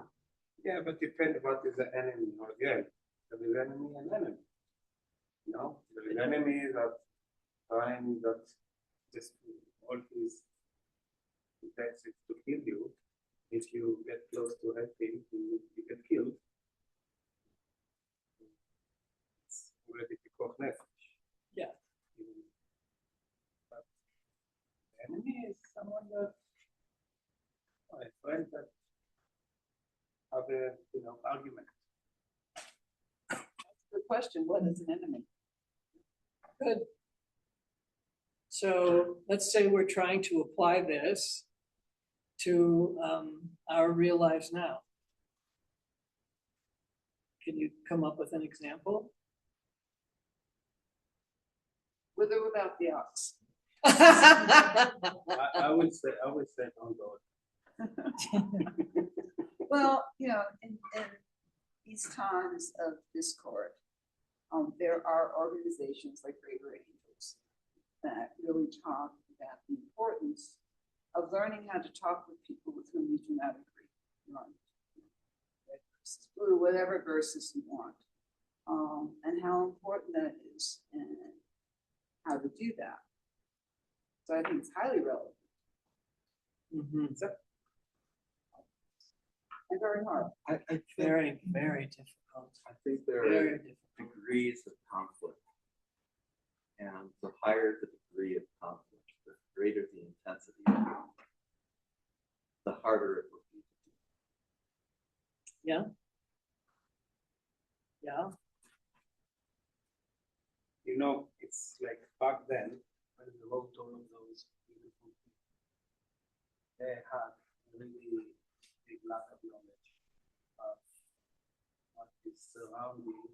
Yeah, but depends what is the enemy or again. There is enemy and enemy. You know, there is enemy that trying that just all his intentions to kill you. If you get close to helping, you get killed. It's already pikuach nefesh. Yeah. But the enemy is someone that I find that have a argument. The question, what is an enemy? Good. So let's say we're trying to apply this to our real lives now. Can you come up with an example? With or without the ox? I would say don't go. Well, you know, in these times of discord, there are organizations like Greater Angels that really talk about the importance of learning how to talk with people with whom you do not agree. Red versus blue, whatever verses you want, and how important that is and how to do that. So I think it's highly relevant and very hard. I think Very, very difficult. I think there Very are difficult. degrees of conflict And the higher the degree of conflict, the greater the intensity of conflict, the harder it will be. Yeah. Yeah. You know, it's like back then, when we wrote all of those beautiful things, they had really big lack of knowledge of what is surrounding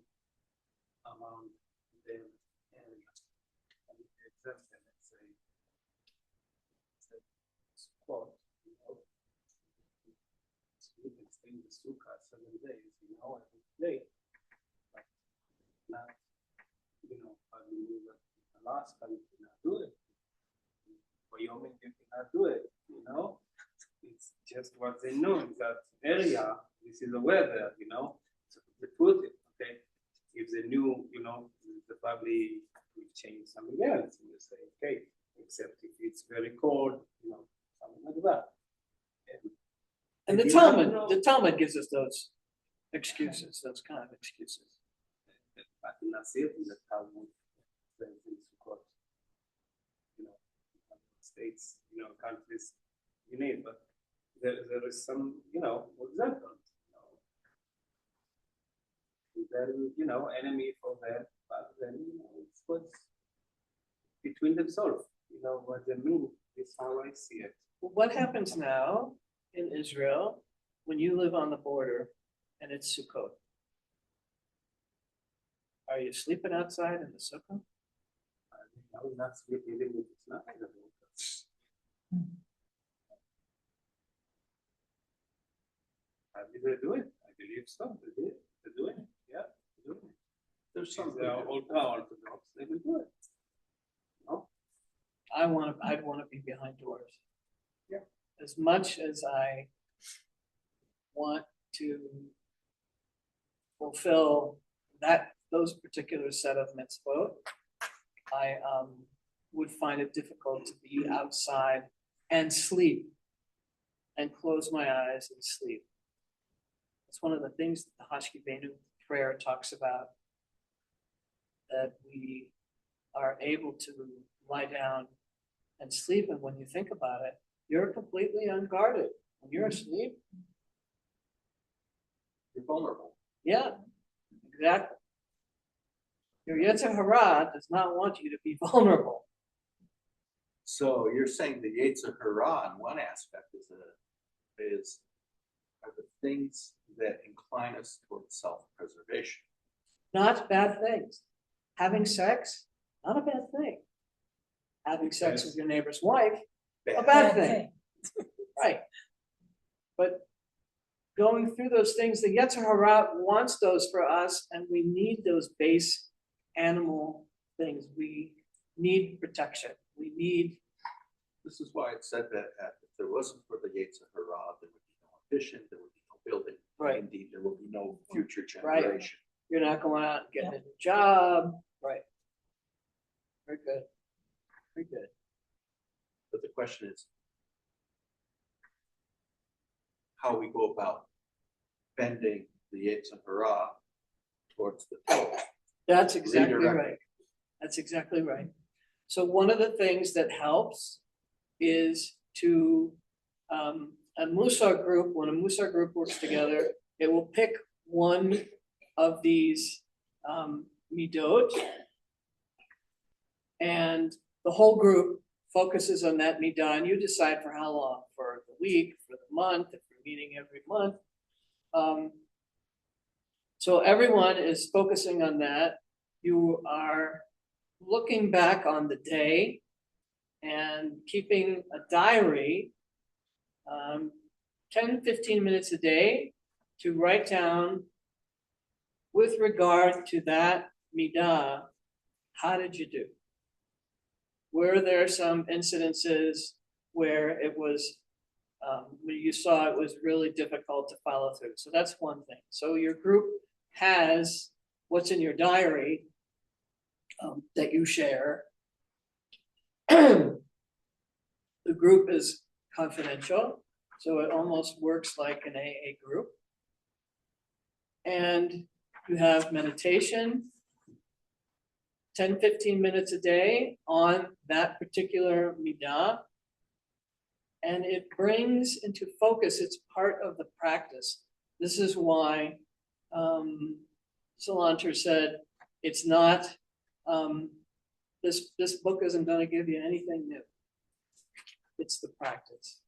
around their area. And example, let's say, sport, you know, we can stay in the sukkah 7 days, you know, every day, but not, you know, probably Alaska, you cannot do it. Wyoming, you cannot do it, you know? It's just what they know in that area, this is the weather, you know? So they put it, okay? If they knew, you know, they probably will change something else. And you say, okay, except if it's very cold, you know, something like that. And they did not know- the Talmud gives us those excuses, those kind of excuses. I did not see it in the Talmud, then in Sukkot. You know, states, you know, countries, you need, but there is some, you know, examples. Then, you know, enemy for them, but then, you know, it was between themselves, you know, what they mean, this is how I see it. Well, what happens now in Israel when you live on the border and it's Sukkot? Are you sleeping outside in the sukkah? I will not sleep even if it's not in the book. Did they do it? I believe so, they did, they're doing it, yeah, they're doing it. There's some. They are Orthodox, they will do it. No? I'd want to be behind doors. Yeah. As much as I want to fulfill those particular set of mitzvot, I would find it difficult to be outside and sleep and close my eyes and sleep. It's one of the things that the Hashkibenu prayer talks about, that we are able to lie down and sleep. And when you think about it, you're completely unguarded. When you're asleep, You're vulnerable. yeah, exactly. Your Yetzer Hara does not want you to be vulnerable. So you're saying the Yetzer Hara in one aspect are the things that incline us towards self-preservation. Not bad things. Having sex, not a bad thing. Having sex with your neighbor's wife, a bad thing. Right. But going through those things, the Yetzer Hara wants those for us, and we need those base animal things. We need protection. We need. This is why it said that if there wasn't for the Yetzer Hara, there would be no ambition, there would be no building. Right. Indeed, there will be no future Right. generation. You're not going out and getting a new job. Right. Very good. Very good. But the question is how we go about bending the Yetzer Hara towards the Torah. That's exactly Redirect. right. That's exactly right. So one of the things that helps is to a Musar group. When a Musar group works together, it will pick one of these midot, and the whole group focuses on that midah, and you decide for how long, for the week, for the month, if you're meeting every month. So everyone is focusing on that. You are looking back on the day and keeping a diary, 10, 15 minutes a day to write down with regard to that midah, how did you do? Were there some incidences where it was, where you saw it was really difficult to follow through? So that's one thing. So your group has what's in your diary that you share. The group is confidential, so it almost works like an AA group. And you have meditation, 10-15 minutes a day on that particular midah. And it brings into focus, it's part of the practice. This is why Salanter said, it's not, this book isn't gonna give you anything new. It's the practice.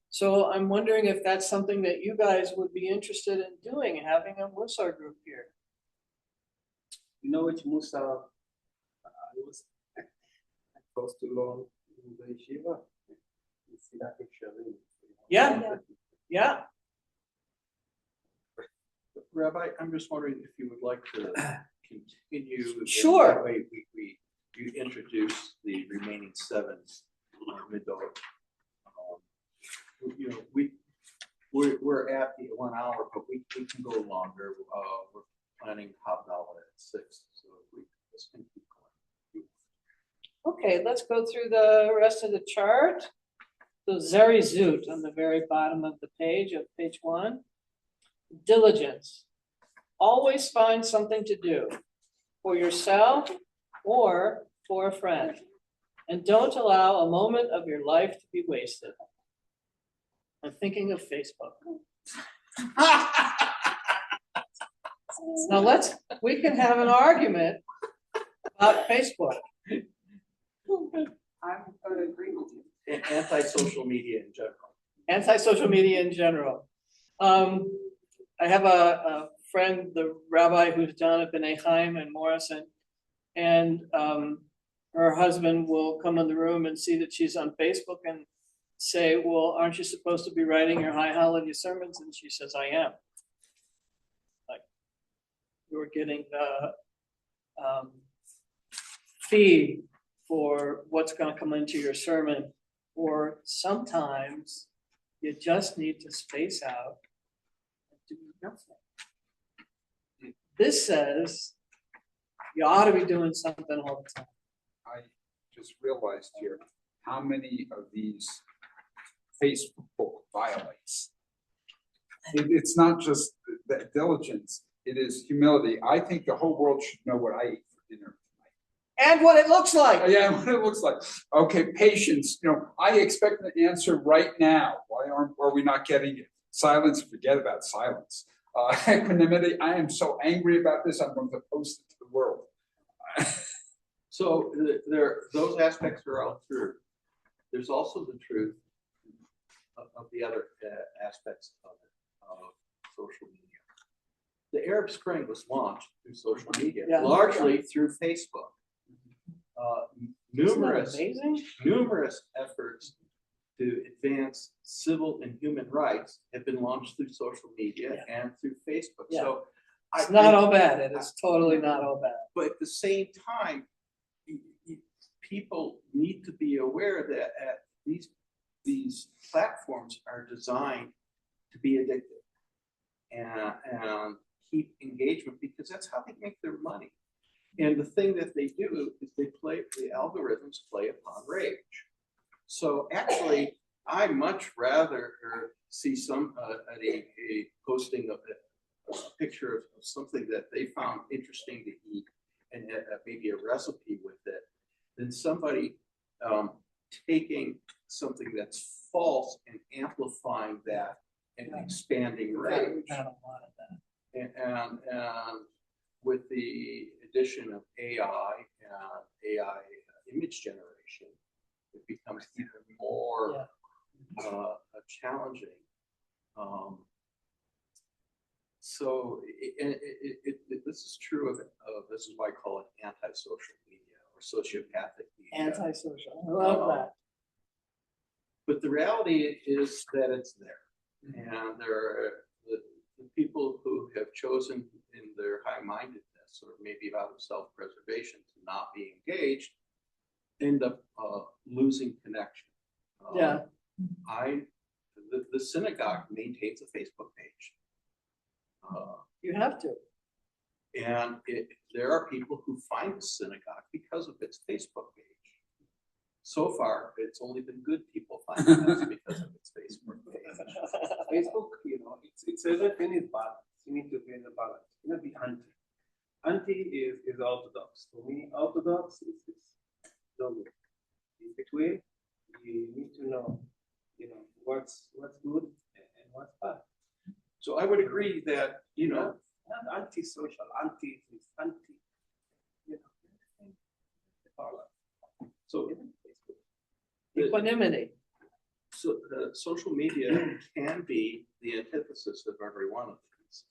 So I'm wondering if that's something that you guys would be interested in doing, having a Musar group here. You know which Musar I was close to learn in the yeshiva? It's in Ethics Havdalah. Yeah, yeah. Rabbi, I'm just wondering if you would like to continue. Sure. That way you introduce the remaining 7 midot. You know, we're at the 1 hour, but we can go longer. We're planning Havdalah at 6, so we just can keep going. Okay, let's go through the rest of the chart. So Zerizut on the very bottom of the page, of page 1. Diligence. Always find something to do for yourself or for a friend. And don't allow a moment of your life to be wasted. I'm thinking of Facebook. Now we can have an argument about Facebook. I'm gonna agree with you. Anti-social media in general. Anti-social media in general. I have a friend, the rabbi who's done at B'nai Chaim and Morrison, and her husband will come in the room and see that she's on Facebook and say, well, aren't you supposed to be writing your high holiday sermons? And she says, I am. Like, you're getting the feed for what's going to come into your sermon, or sometimes you just need to space out and do nothing. This says you ought to be doing something all the time. I just realized here how many of these Facebook violates. It's not just that diligence, it is humility. I think the whole world should know what I ate for dinner tonight. And what it looks like. Yeah, what it looks like. Okay, patience. You know, I expect an answer right now. Why are we not getting it? Silence, forget about silence. Equanimity, I am so angry about this, I'm going to post it to the world. So those aspects are all true. There's also the truth of the other aspects of social media. The Arab Spring was launched through social media, largely through Facebook. Numerous efforts to advance civil and human rights have been launched through social media and through Facebook. Yeah. So It's not all bad. It is totally not all bad. But at the same time, people need to be aware that these platforms are designed to be addictive and keep engagement, because that's how they make their money. And the thing that they do is the algorithms play upon rage. So actually, I much rather see a posting of a picture of something that they found interesting to eat and maybe a recipe with it, than somebody taking something that's false and amplifying that and expanding rage. Not a lot of that. And with the addition of AI and AI image generation, it becomes even more challenging. So this is true of this is why I call it anti-social media or sociopathic media. Antisocial. I love that. But the reality is that it's there. And there are the people who have chosen in their high-mindedness or maybe out of self-preservation to not be engaged end up losing connection. The synagogue maintains a Facebook page. You have to. And there are people who find the synagogue because of its Facebook page. So far, it's only been good people finding us because of its Facebook page. Facebook, it's everything is balance. You need to be in the balance. You need to be anti. Anti is orthodox. For me, orthodox is no good. In between, you need to know, what's good and what's bad. So I would agree that, Not anti-social, anti is anti. so Even Facebook. Equanimity. So social media can be the antithesis of every one of these.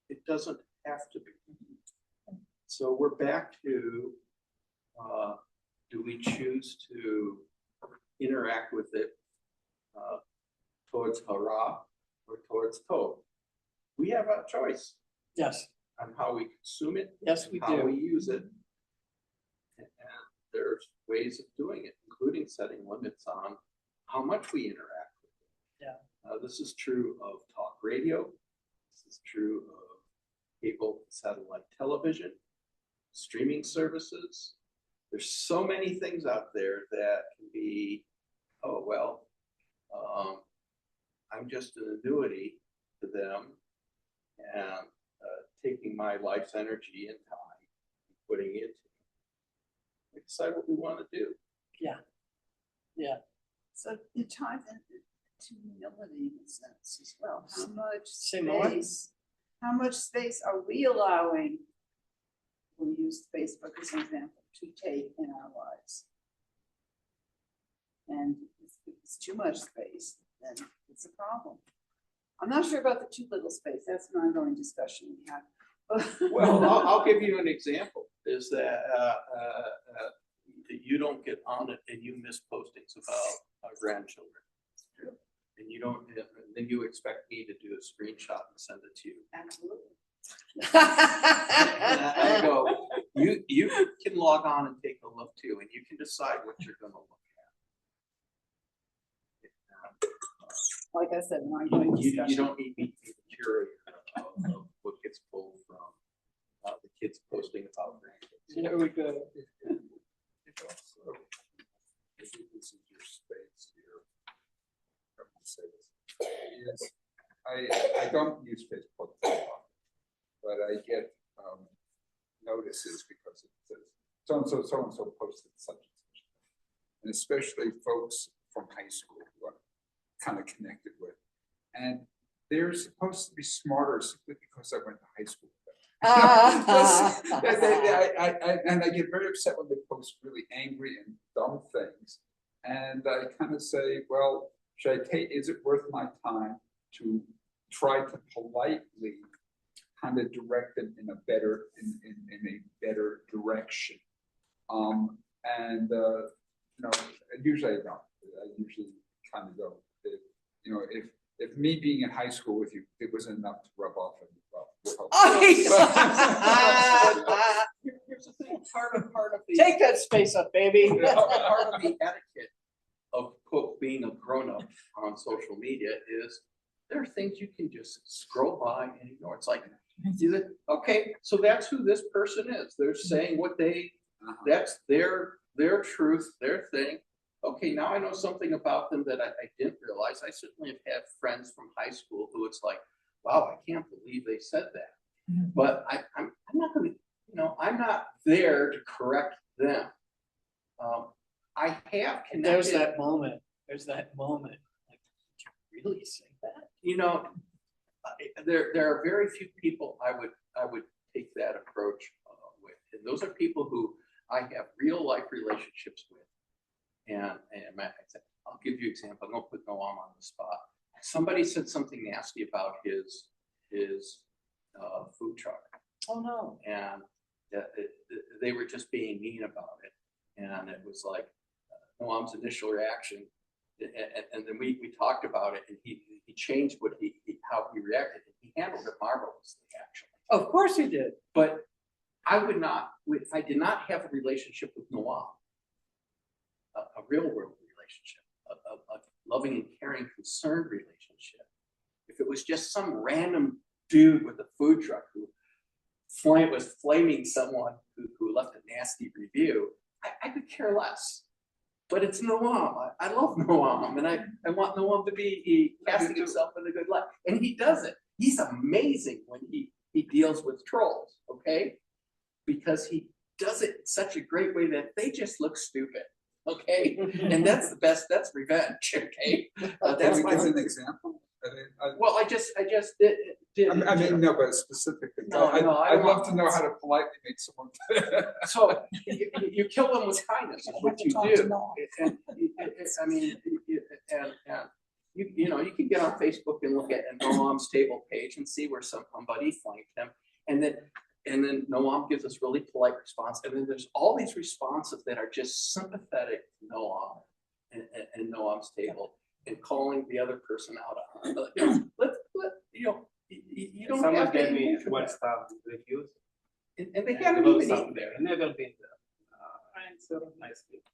It doesn't have to be. So we're back to, do we choose to interact with it towards hara or towards tov? We have a choice Yes, on how we consume it, yes, we how we do. use it. And there's ways of doing it, including setting limits on how much we interact with it. Yeah. This is true of talk radio. This is true of cable satellite television, streaming services. There's so many things out there that can be, oh, well, I'm just an annuity to them, and taking my life's energy and time, and putting it, we decide what we want to do. So it ties into humility in a sense as well. Say more. How much space are we allowing, we'll use Facebook as an example, to take in our lives? And if it's too much space, then it's a problem. I'm not sure about the too little space. That's an ongoing discussion we have. Well, I'll give you an example, is that you don't get on it and you miss postings about our grandchildren. And you don't, and then you expect me to do a screenshot and send it to you. Absolutely. And I go, you can log on and take a look too, and you can decide what you're gonna look at. Like I said, an ongoing discussion. You don't need me to be the curator of what gets pulled from the kids posting about grandkids. There we go. This is your space here. Let me say this. Yes, I don't use Facebook a lot, but I get notices because it says so and so posted such and such, and especially folks from high school who I'm kind of connected with, and they're supposed to be smarter simply because I went to high school with them. And I get very upset when they post really angry and dumb things. And I kind of say, well, is it worth my time to try to politely kind of direct them in a better direction? And usually I don't. I usually kind of go, if me being in high school with you, it was enough to rub off on you. Here's the thing, part of the Take that space up, baby. part of the etiquette of quote being a grown-up on social media is there are things you can just scroll by and ignore. It's like, okay, so that's who this person is. They're saying what that's their truth, their thing. Okay, now I know something about them that I didn't realize. I certainly have had friends from high school who it's like, wow, I can't believe they said that. Mm-hmm. But I'm not going to, I'm not there to correct them. I have connected. There's that moment. Like, did you really say that? There are very few people I would take that approach with, and those are people who I have real life relationships with. And I'll give you an example. I'm gonna put Noam on the spot. Somebody said something nasty about his food truck. Oh no. And they were just being mean about it. And it was like Noam's initial reaction. And then we talked about it, and he changed how he reacted. He handled it marvelously, actually. Of course he did. But I would not, if I did not have a relationship with Noam, a real world relationship, a loving and caring, concerned relationship. If it was just some random dude with a food truck who was flaming someone who left a nasty review, I could care less. But it's Noam. I love Noam, and I want Noam to be casting himself in a good light. And he does it. He's amazing when he deals with trolls, okay? because he does it in such a great way that they just look stupid. Okay, and that's the best. That's revenge. Okay, Can that's we my. give an example? Well, I just did. I mean, no, but specifically. No, I I'd don't love want- to know how to politely make someone. So you kill them with kindness, is what you do. And, I mean, and you know, you can get on Facebook and look at Noam's table page and see where somebody flanked him. And then Noam gives us really polite response. And then there's all these responses that are just sympathetic to Noam and Noam's table and calling the other person out on it. You know, you don't Someone have to gave me engage with one that. star reviews. And they haven't even There eaten there. never been there. And so nice people.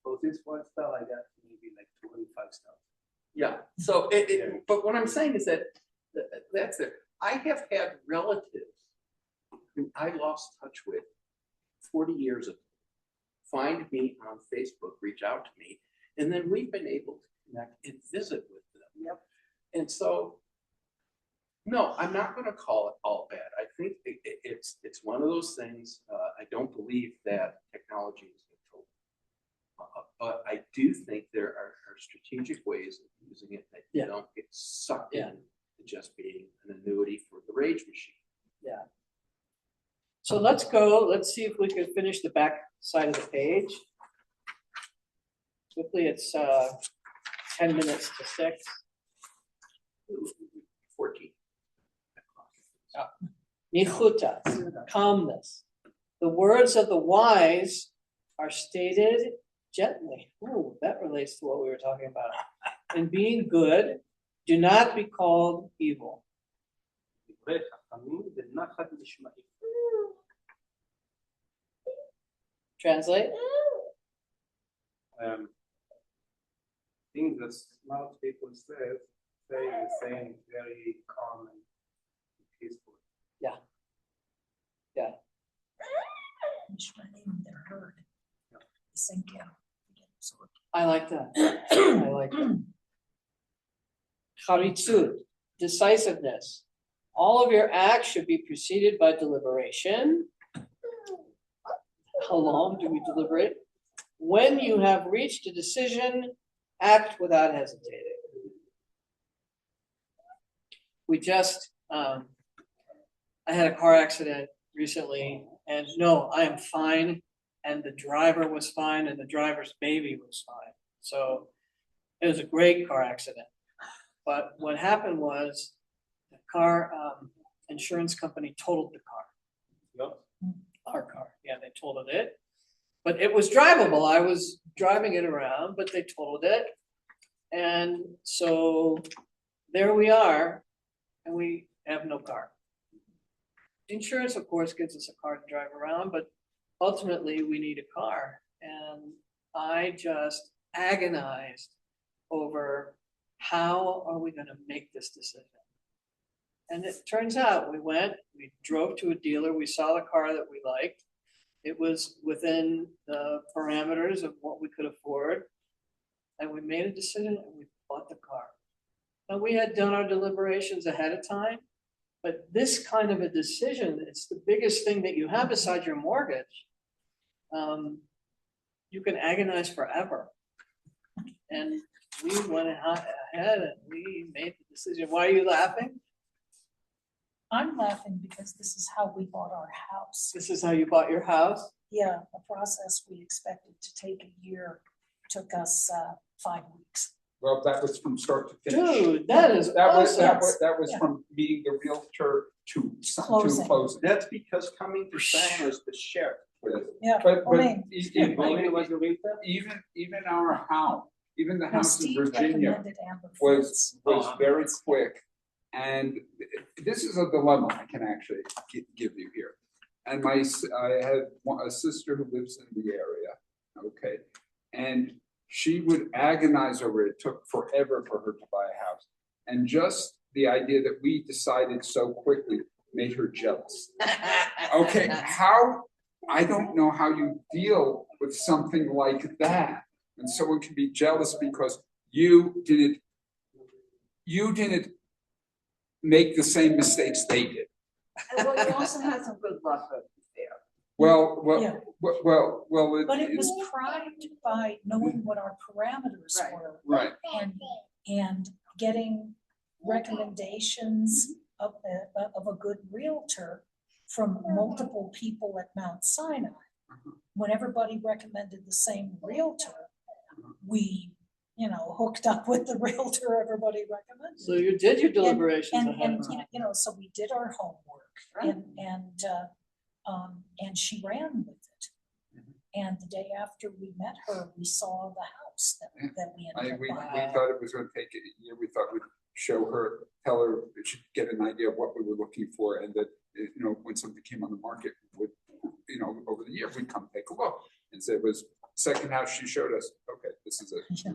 For this 1 star, I got maybe like 25 stars. Yeah, so but what I'm saying is that that's it. I have had relatives who I lost touch with 40 years ago find me on Facebook, reach out to me, and then we've been able to connect and visit with them. Yep. And so, no, I'm not going to call it all bad. I think it's one of those things. I don't believe that technology is neutral, but I do think there are strategic ways of using it that you don't get sucked in to just being an annuity for the rage machine. Yeah. So let's see if we can finish the back side of the page. Quickly, it's 10 minutes to 6. 14. Nichuta, calmness. The words of the wise are stated gently. Ooh, that relates to what we were talking about. And being good, do not be called evil. Translate. Things that smart people say the same very calm and peaceful. They're heard. Sink in. I like that. I like that. Charitzut, decisiveness. All of your acts should be preceded by deliberation. How long do we deliberate? When you have reached a decision, act without hesitating. We just, I had a car accident recently, and no, I am fine, and the driver was fine, and the driver's baby was fine. So it was a great car accident. But what happened was the car insurance company totaled the car. Yep. Our car, yeah, they totaled it. But it was drivable. I was driving it around, but they totaled it. And so there we are, and we have no car. Insurance, of course, gives us a car to drive around, but ultimately we need a car. And I just agonized over how are we going to make this decision. And it turns out we drove to a dealer, we saw the car that we liked. It was within the parameters of what we could afford. And we made a decision and we bought the car. Now we had done our deliberations ahead of time, but this kind of a decision, it's the biggest thing that you have beside your mortgage. You can agonize forever. And we went ahead and we made the decision. Why are you laughing? I'm laughing because this is how we bought our house. This is how you bought your house? Yeah, a process we expected to take a year took us 5 weeks. Well, that was from start to finish. Dude, that is That was awesome. from meeting the realtor to Closing. closing. That's because coming to town is the sheriff. Yeah, But I mean, even our house, even the now house in Steve Virginia recommended Amber was Foods. very quick. And this is a dilemma I can actually give you here. And I had a sister who lives in the area, okay? And she would agonize over it. It took forever for her to buy a house. And just the idea that we decided so quickly made her jealous. Okay, I don't know how you deal with something like that. And someone can be jealous because you didn't make the same mistakes they did. And well, you also had some good luck over there. Yeah. well. But it was primed by knowing what our parameters Right. were Right, and getting recommendations of a good realtor from multiple people at Mount Sinai. When everybody recommended the same realtor, we, hooked up with the realtor everybody recommended. So you did your deliberations And, ahead and, of time. so we did our homework Right. and she ran with it. And the day after we met her, we saw the house that we ended up we buying. thought it was gonna take a year, we thought we'd show her, tell her, she'd get an idea of what we were looking for, and that, when something came on the market, would, over the year, we'd come take a look. And so it was second house she showed us, okay, this is it. Yeah.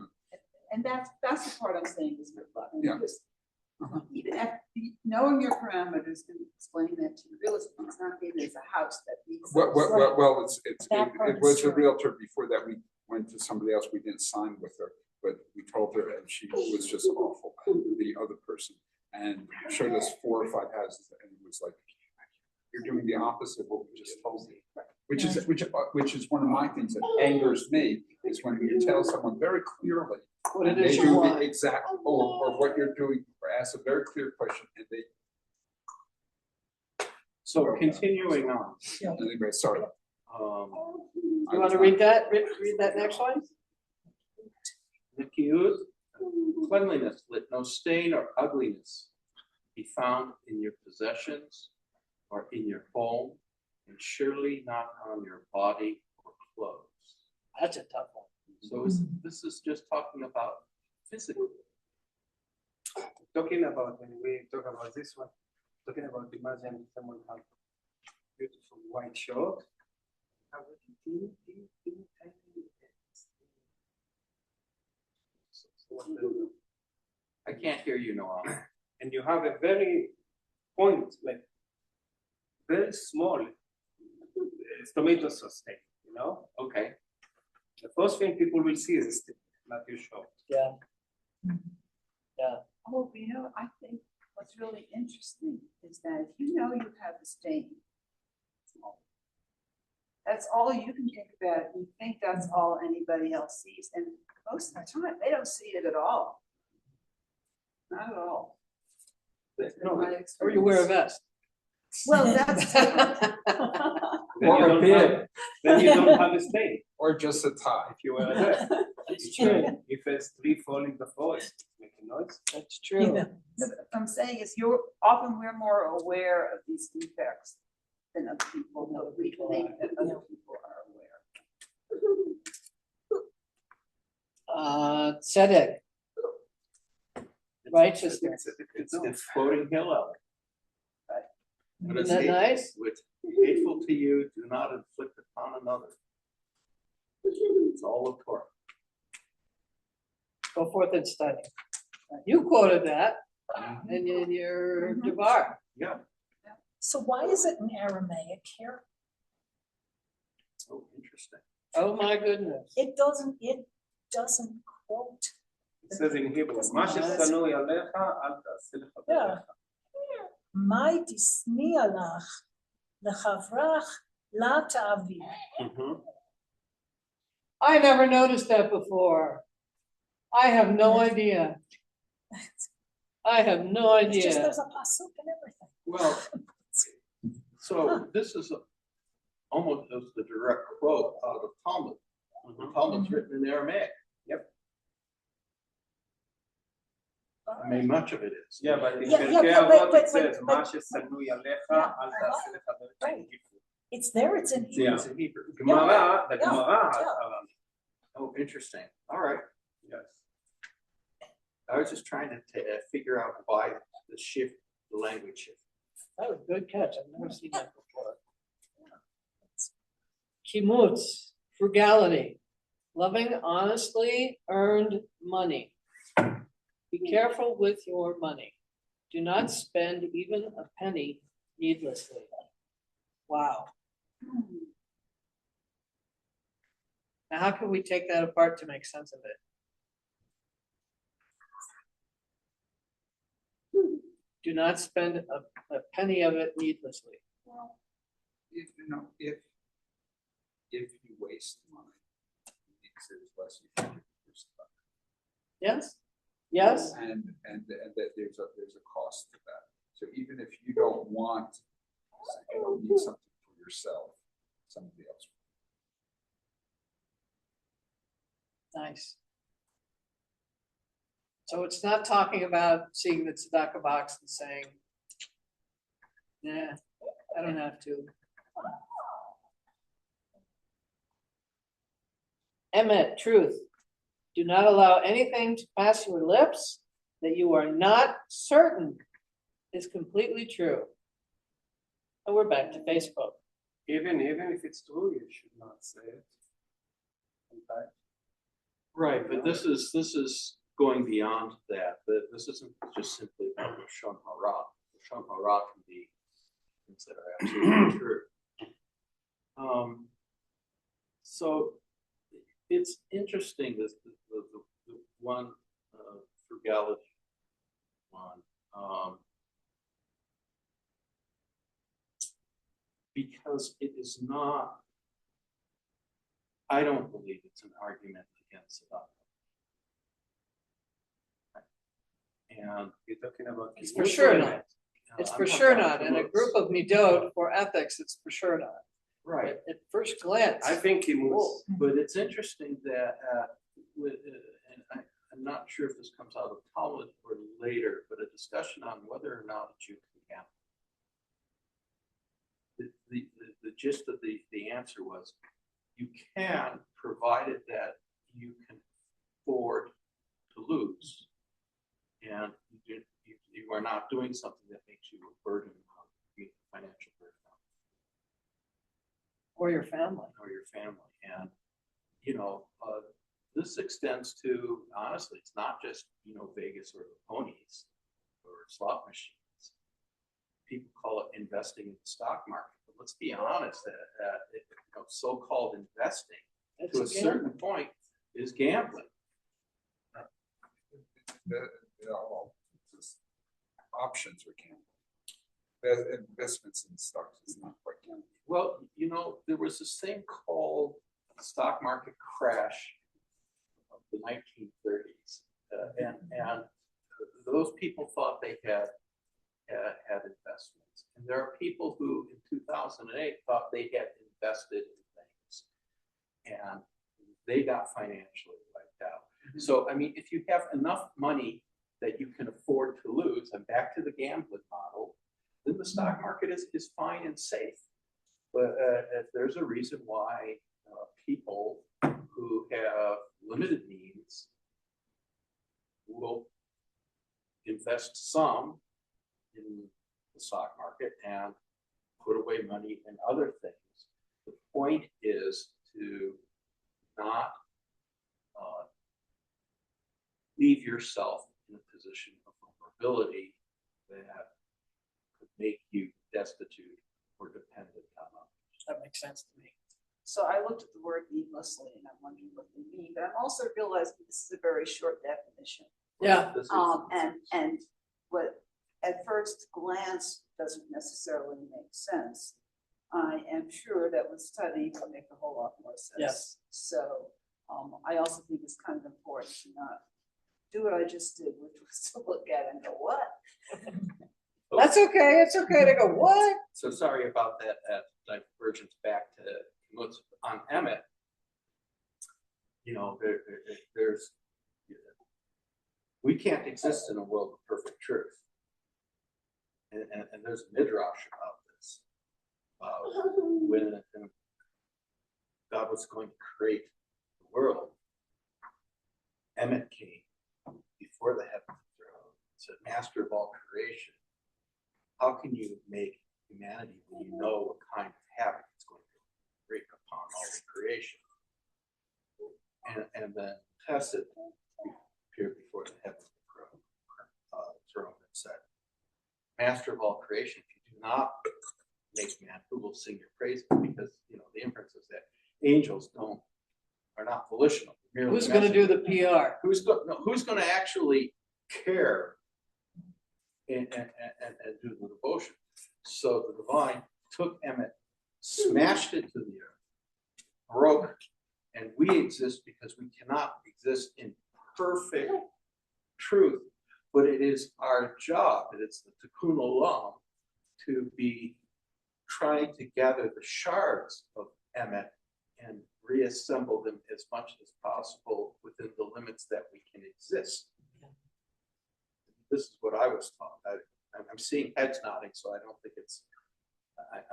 And that's the part I'm saying is good luck. Yeah. Because even after knowing your parameters and explaining that to the realtor, it's not maybe it's a house that needs. Well, That part it is was a true. realtor before that, we went to somebody else, we didn't sign with her, but we told her and she was just awful, the other person, and showed us 4 or 5 houses, and it was like, you're doing the opposite of what we just told you. Which is one of my things that angers me, is when you tell someone very clearly What it and they is you do the want. exact, or what you're doing, or ask a very clear question, and they, So continuing on, anyway, sorry. You want to read that? Read that next one? Nikiut, cleanliness, let no stain or ugliness be found in your possessions or in your home, and surely not on your body or clothes. That's a tough one. So this is just talking about physical. Talking about, when we talk about this one, talking about imagine someone have beautiful white shirt, have a teeny tiny I can't hear you, Noam. and you have a very point, like very small tomato sauce thing, Okay, The first thing people will see is the not your shirt. Yeah. Oh, I think what's really interesting is that if you know you have a stain, that's all you can think about. You think that's all anybody else sees, and most of the time, they don't see it at all. Not at all. That's been my Or you wear a experience. vest. Well, that's different. Then Or you a don't beard. have- Then you don't have a stain Or just a tie. if you wear a vest. That's true. If it's tree falling in the forest, it's making noise. That's true. Yeah. What I'm saying is we're more aware of these defects than other people, but we think that other people are aware. Tzedek. Righteousness. it's quoting Hillel. But Isn't that nice? What's hateful to you, do not inflict upon another. It's all of Torah. Go forth and study. You quoted that in your Devar. Yeah. So why is it in Aramaic here? Oh, interesting. Oh, my goodness. It doesn't quote. It says in Hebrew, "Ma shesanui alecha, al ta'aseh lecha Yeah. b'lecha." My dismi alach lechavrach la ta'avi. I never noticed that before. I have no idea. I have no It's just idea. there's a pasuk and everything. Well, so this is almost as the direct quote out of Talmud. The Talmud's written in Aramaic. Yep. I mean, much of it is. Yeah, but in Yeah, Pirkei yeah, Avot but- it says, but- "Ma shesanui alecha, Yeah. al ta'aseh lecha b'lecha." Right. It's there, it's in Yeah. It's in Hebrew. Gemara, the Yeah. Gemara has Yeah. Aram. Oh, interesting. All right. Yes. I was just trying to figure out why the shift, the language shift. That was a good catch. I've never seen that before. Kimutz, frugality, loving honestly earned money. Be careful with your money. Do not spend even a penny needlessly. Wow. Now, how can we take that apart to make sense of it? Do not spend a penny of it needlessly. Well, if if you waste money, because there's less you can do for stuff. Yes, yes, And that there's a cost to that. So even if you don't want, you don't need something for yourself, somebody else. nice. So it's not talking about seeing the tzedakah box and saying, nah, I don't have to. Emet, truth. Do not allow anything to pass your lips that you are not certain is completely true. And we're back to Facebook. Even if it's true, you should not say it. Sometimes. Right, but this is going beyond that. This isn't just simply about Lashon Hara. Lashon Hara can be things that are absolutely true. So it's interesting that the one frugality one, because it is not. I don't believe it's an argument against tzedakah. And You're talking about. It's for sure not. It's for sure not. In a group of midot for ethics, it's for sure not. right. At first glance. I think he moves. But it's interesting that, and I'm not sure if this comes out of Talmud or later, but a discussion on whether or not a Jew can gamble. The gist of the answer was, you can, provided that you can afford to lose, and you are not doing something that makes you a burden on financial burden Or your family. or your family. And this extends to, honestly, it's not just Vegas or the ponies or slot machines. People call it investing in the stock market, but let's be honest, that so-called investing to a certain point is gambling. Options are gambling. Investments in stocks is not quite gambling. Well, there was this thing called the stock market crash of the 1930s, and those people thought they had investments, and there are people who in 2008 thought they had invested in things, and they got financially wiped out. Mm-hmm. So, I mean, if you have enough money that you can afford to lose, and back to the gambling model, then the stock market is fine and safe. But if there's a reason why people who have limited means will invest some in the stock market and put away money in other things. The point is to not leave yourself in a position of vulnerability that could make you destitute or dependent on others. That makes sense to me. So I looked at the word needlessly and I'm wondering what they mean, but I'm also realizing this is a very short definition. Yeah. This is- And what at first glance doesn't necessarily make sense. I am sure that with study will make a whole lot more sense. Yes. So I also think it's kind of important to not do what I just did, which was to look at it and go, what? That's okay. It's okay to go, what? So sorry about that divergence back to what's on Emmett. There's we can't exist in a world of perfect truth. And there's a midrash about this. When God was going to create the world, Emmett came before the heavenly throne, said, Master of all creation, how can you make humanity when you know what kind of havoc it's going to break upon all the creation? And then Chesed appeared before the heavenly throne and said, Master of all creation, if you do not make man, who will sing your praises? Because the inference is that angels are not volitional. Who's going to do the PR? Who's going to actually care and do the devotion? So the divine took Emmett, smashed it to the broken. And we exist because we cannot exist in perfect truth, but it is our job, and it's the tikkun olam, to be trying to gather the shards of emet and reassemble them as much as possible within the limits that we can exist. This is what I was taught. I'm seeing heads nodding, so I don't think it's,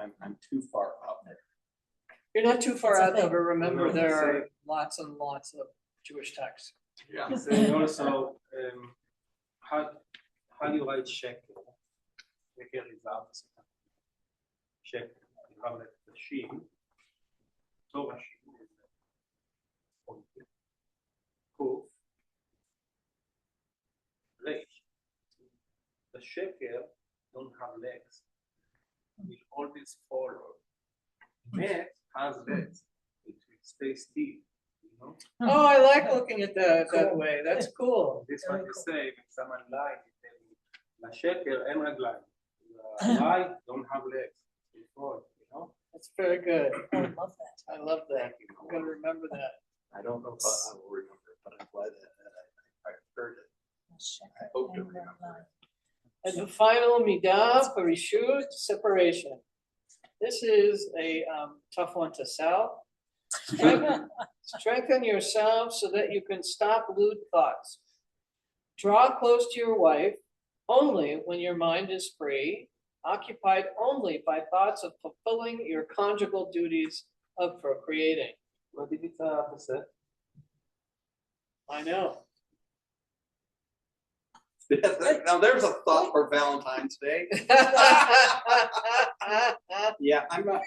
I'm too far out there. You're not too far It's out, okay. though, but remember No, there are so- lots and lots of Jewish texts. Yeah. And also, how do you write shekel? Shekel is the opposite. Shekel, you have like the shin, Torah shin is the pointed, kuf, resh. The shekel don't have legs. It will always follow. Met has legs. It will stay still, you know? Oh, I like looking at that way. That's cool. This one you say, when someone lies, you tell me, לשקר אין רגליים. lie don't have legs. They fall, you know? That's very good. I love that. I love that. I'm gonna remember that. I don't know if I will remember it, but I'm glad that I heard it. I hope to remember it. And the final midah, parishut, separation. This is a tough one to sell. Strengthen yourself so that you can stop lewd thoughts. Draw close to your wife only when your mind is free, occupied only by thoughts of fulfilling your conjugal duties of procreating. What did it say? I know. Now there's a thought for Valentine's Day. Yeah, I'm not.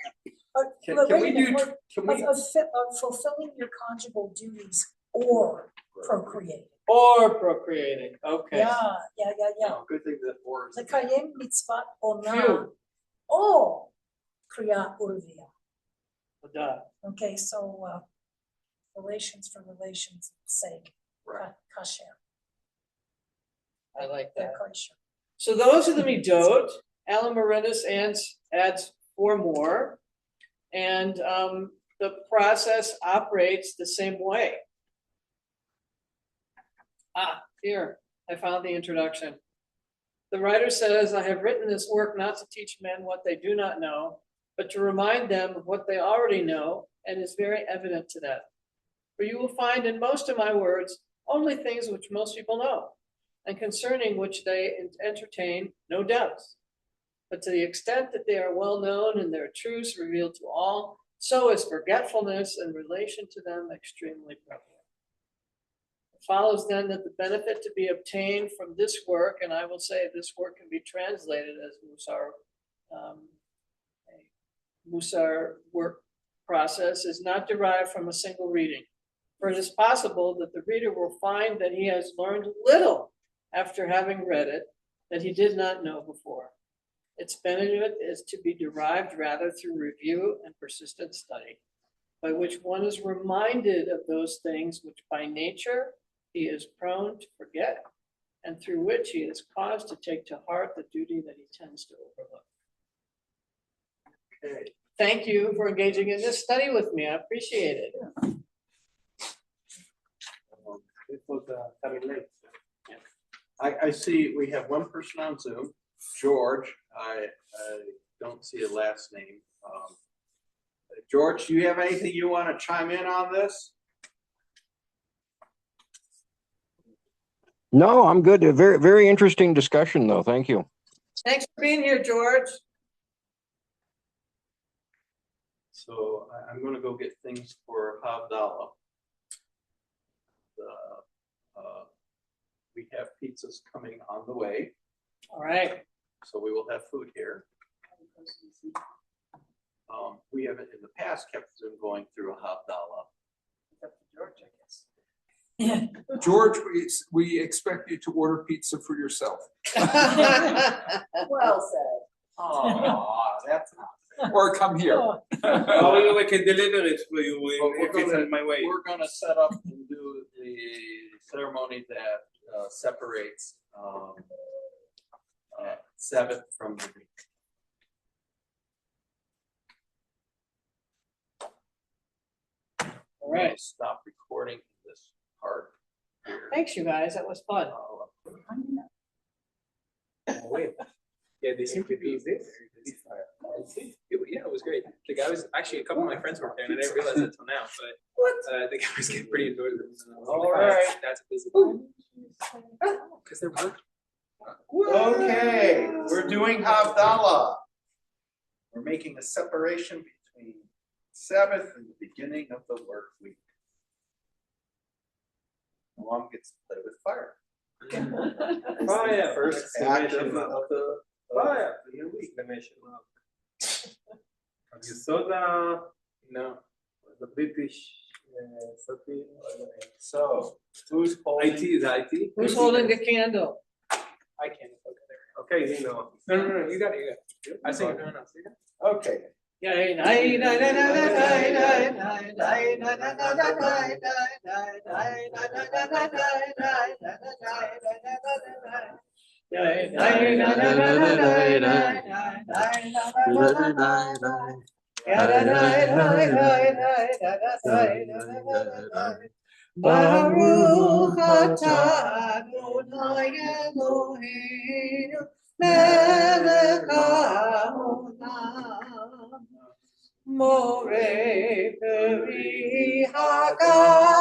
Can we do? Can we? Of fulfilling your conjugal duties or procreating. Or procreating, okay. Yeah. No, good thing that or is. לקיים מצוות עונה Phew. או קריאה ורבייה. Duh. Okay, so relations for relations' sake, Right. kasher. I like They're that. kosher. So those are the midot. Alan Morenis adds 4 more. And the process operates the same way. Here, I found the introduction. The writer says, I have written this work not to teach men what they do not know, but to remind them of what they already know and is very evident to them. For you will find in most of my words only things which most people know, and concerning which they entertain no doubts. But to the extent that they are well known and their truths revealed to all, so is forgetfulness in relation to them extremely prevalent. It follows then that the benefit to be obtained from this work, and I will say this work can be translated as Musar, a Musar work process, is not derived from a single reading. For it is possible that the reader will find that he has learned little after having read it that he did not know before. Its benefit is to be derived rather through review and persistent study, by which one is reminded of those things which by nature he is prone to forget, and through which he is caused to take to heart the duty that he tends to overlook. Okay. Thank you for engaging in this study with me. I appreciate it. It was very late. I see we have one person on Zoom, George. I don't see a last name. George, do you have anything you want to chime in on this? No, I'm good. A very, very interesting discussion, though. Thank you. Thanks for being here, George. So I'm going to go get things for Havdalah. We have pizzas coming on the way, All right. so we will have food here. We have in the past kept Zoom going through a Havdalah. George, I guess. Yeah. George, we expect you to order pizza for yourself, Well said. Oh, that's not fair. or come here. Oh, we can deliver it for you But if it's on my way. We're gonna set up and do the ceremony that separates Sabbath from the week. right. Stop recording this part. Thanks, you guys. That was fun. Oh, wait. Yeah, they seem to do this. Yeah, it was great. The guy was actually, a couple of my friends worked there, and I didn't realize it until now. But the guy was getting pretty annoyed with it. All right. That's busy. Because they're working. Okay, we're doing Havdalah. We're making a separation between Sabbath and the beginning of the work week. Mom gets to play with fire. Fire! First act of Exclamation mark. the Fire! new week. Exclamation mark. Have you saw the British something? So, who's holding? IT is IT. Who's holding the candle? I can't look at there. Okay, you know. No, you got it. I see it. No. Okay. Baruch atah Adonai Eloheinu melech haolam moreh peri hagafen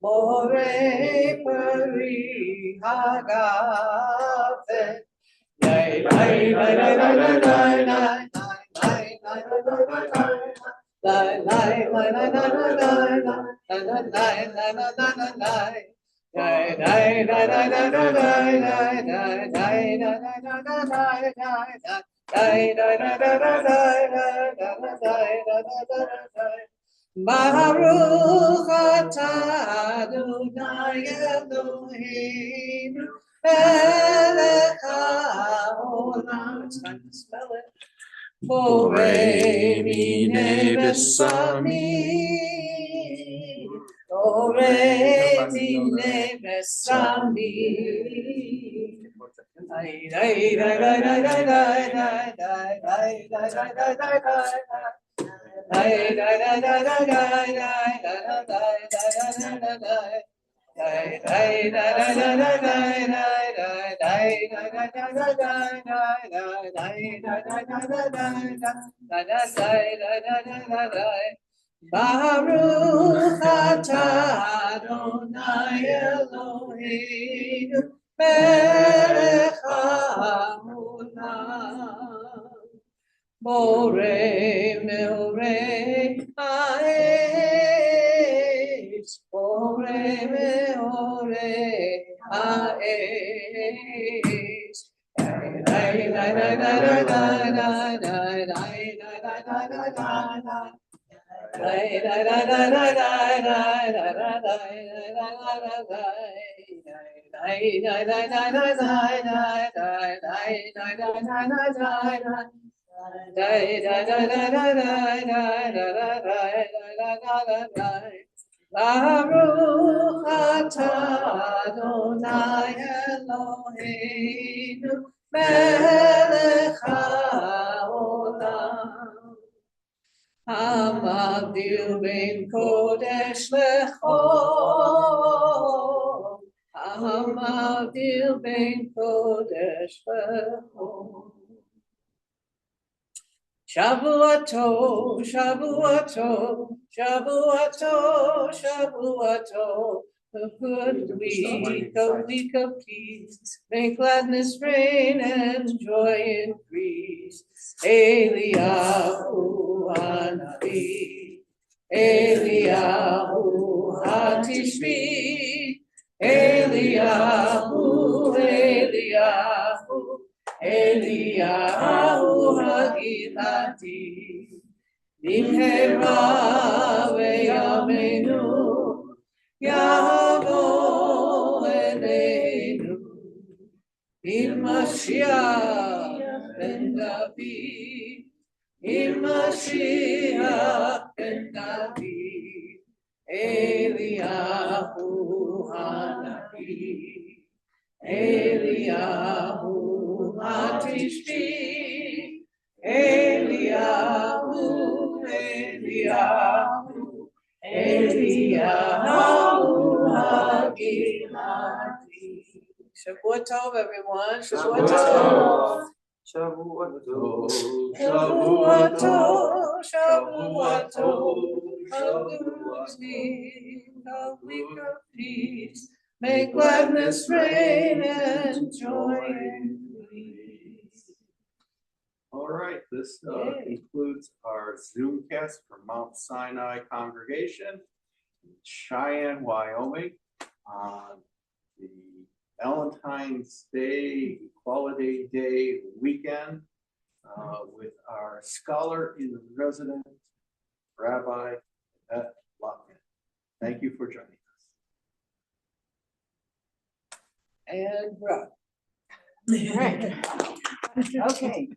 moreh peri hagafen Baruch atah Adonai Eloheinu melech haolam. It's time to smell it. Borei minei besamim, borei minei besamim. Baruch atah Adonai Eloheinu melech haolam borei meorei ha'etz borei meorei ha'etz Baruch atah Adonai Eloheinu melech haolam hamavdil ben kodesh lechol hamavdil ben kodesh lechol. Shavua tov, Shavua tov, Shavua tov, Shavua tov. A good week, a week of peace. May gladness reign and joy increase. Eliyahu Hanavi, Eliyahu Hatishbi, Eliyahu, Eliyahu, Eliyahu Hagilati, Nimhera ve'yameinu, Yavo Eleinu, Il Mashiach ben David, Il Mashiach ben David, Eliyahu Hanavi, Eliyahu Hatishbi, Eliyahu, Eliyahu, Shavua Tov, everyone. Shavua Shavua Tov. Shavua Tov. Shavua Tov. A week of peace. May gladness reign and joy increase. All right, this concludes our Zoomcast from Mount Sinai Congregation in Cheyenne, Wyoming, on the Valentine's Day, Equality Day weekend, with our scholar in residence, Rabbi Evette Lutman. Thank you for joining us. And Rob. Okay,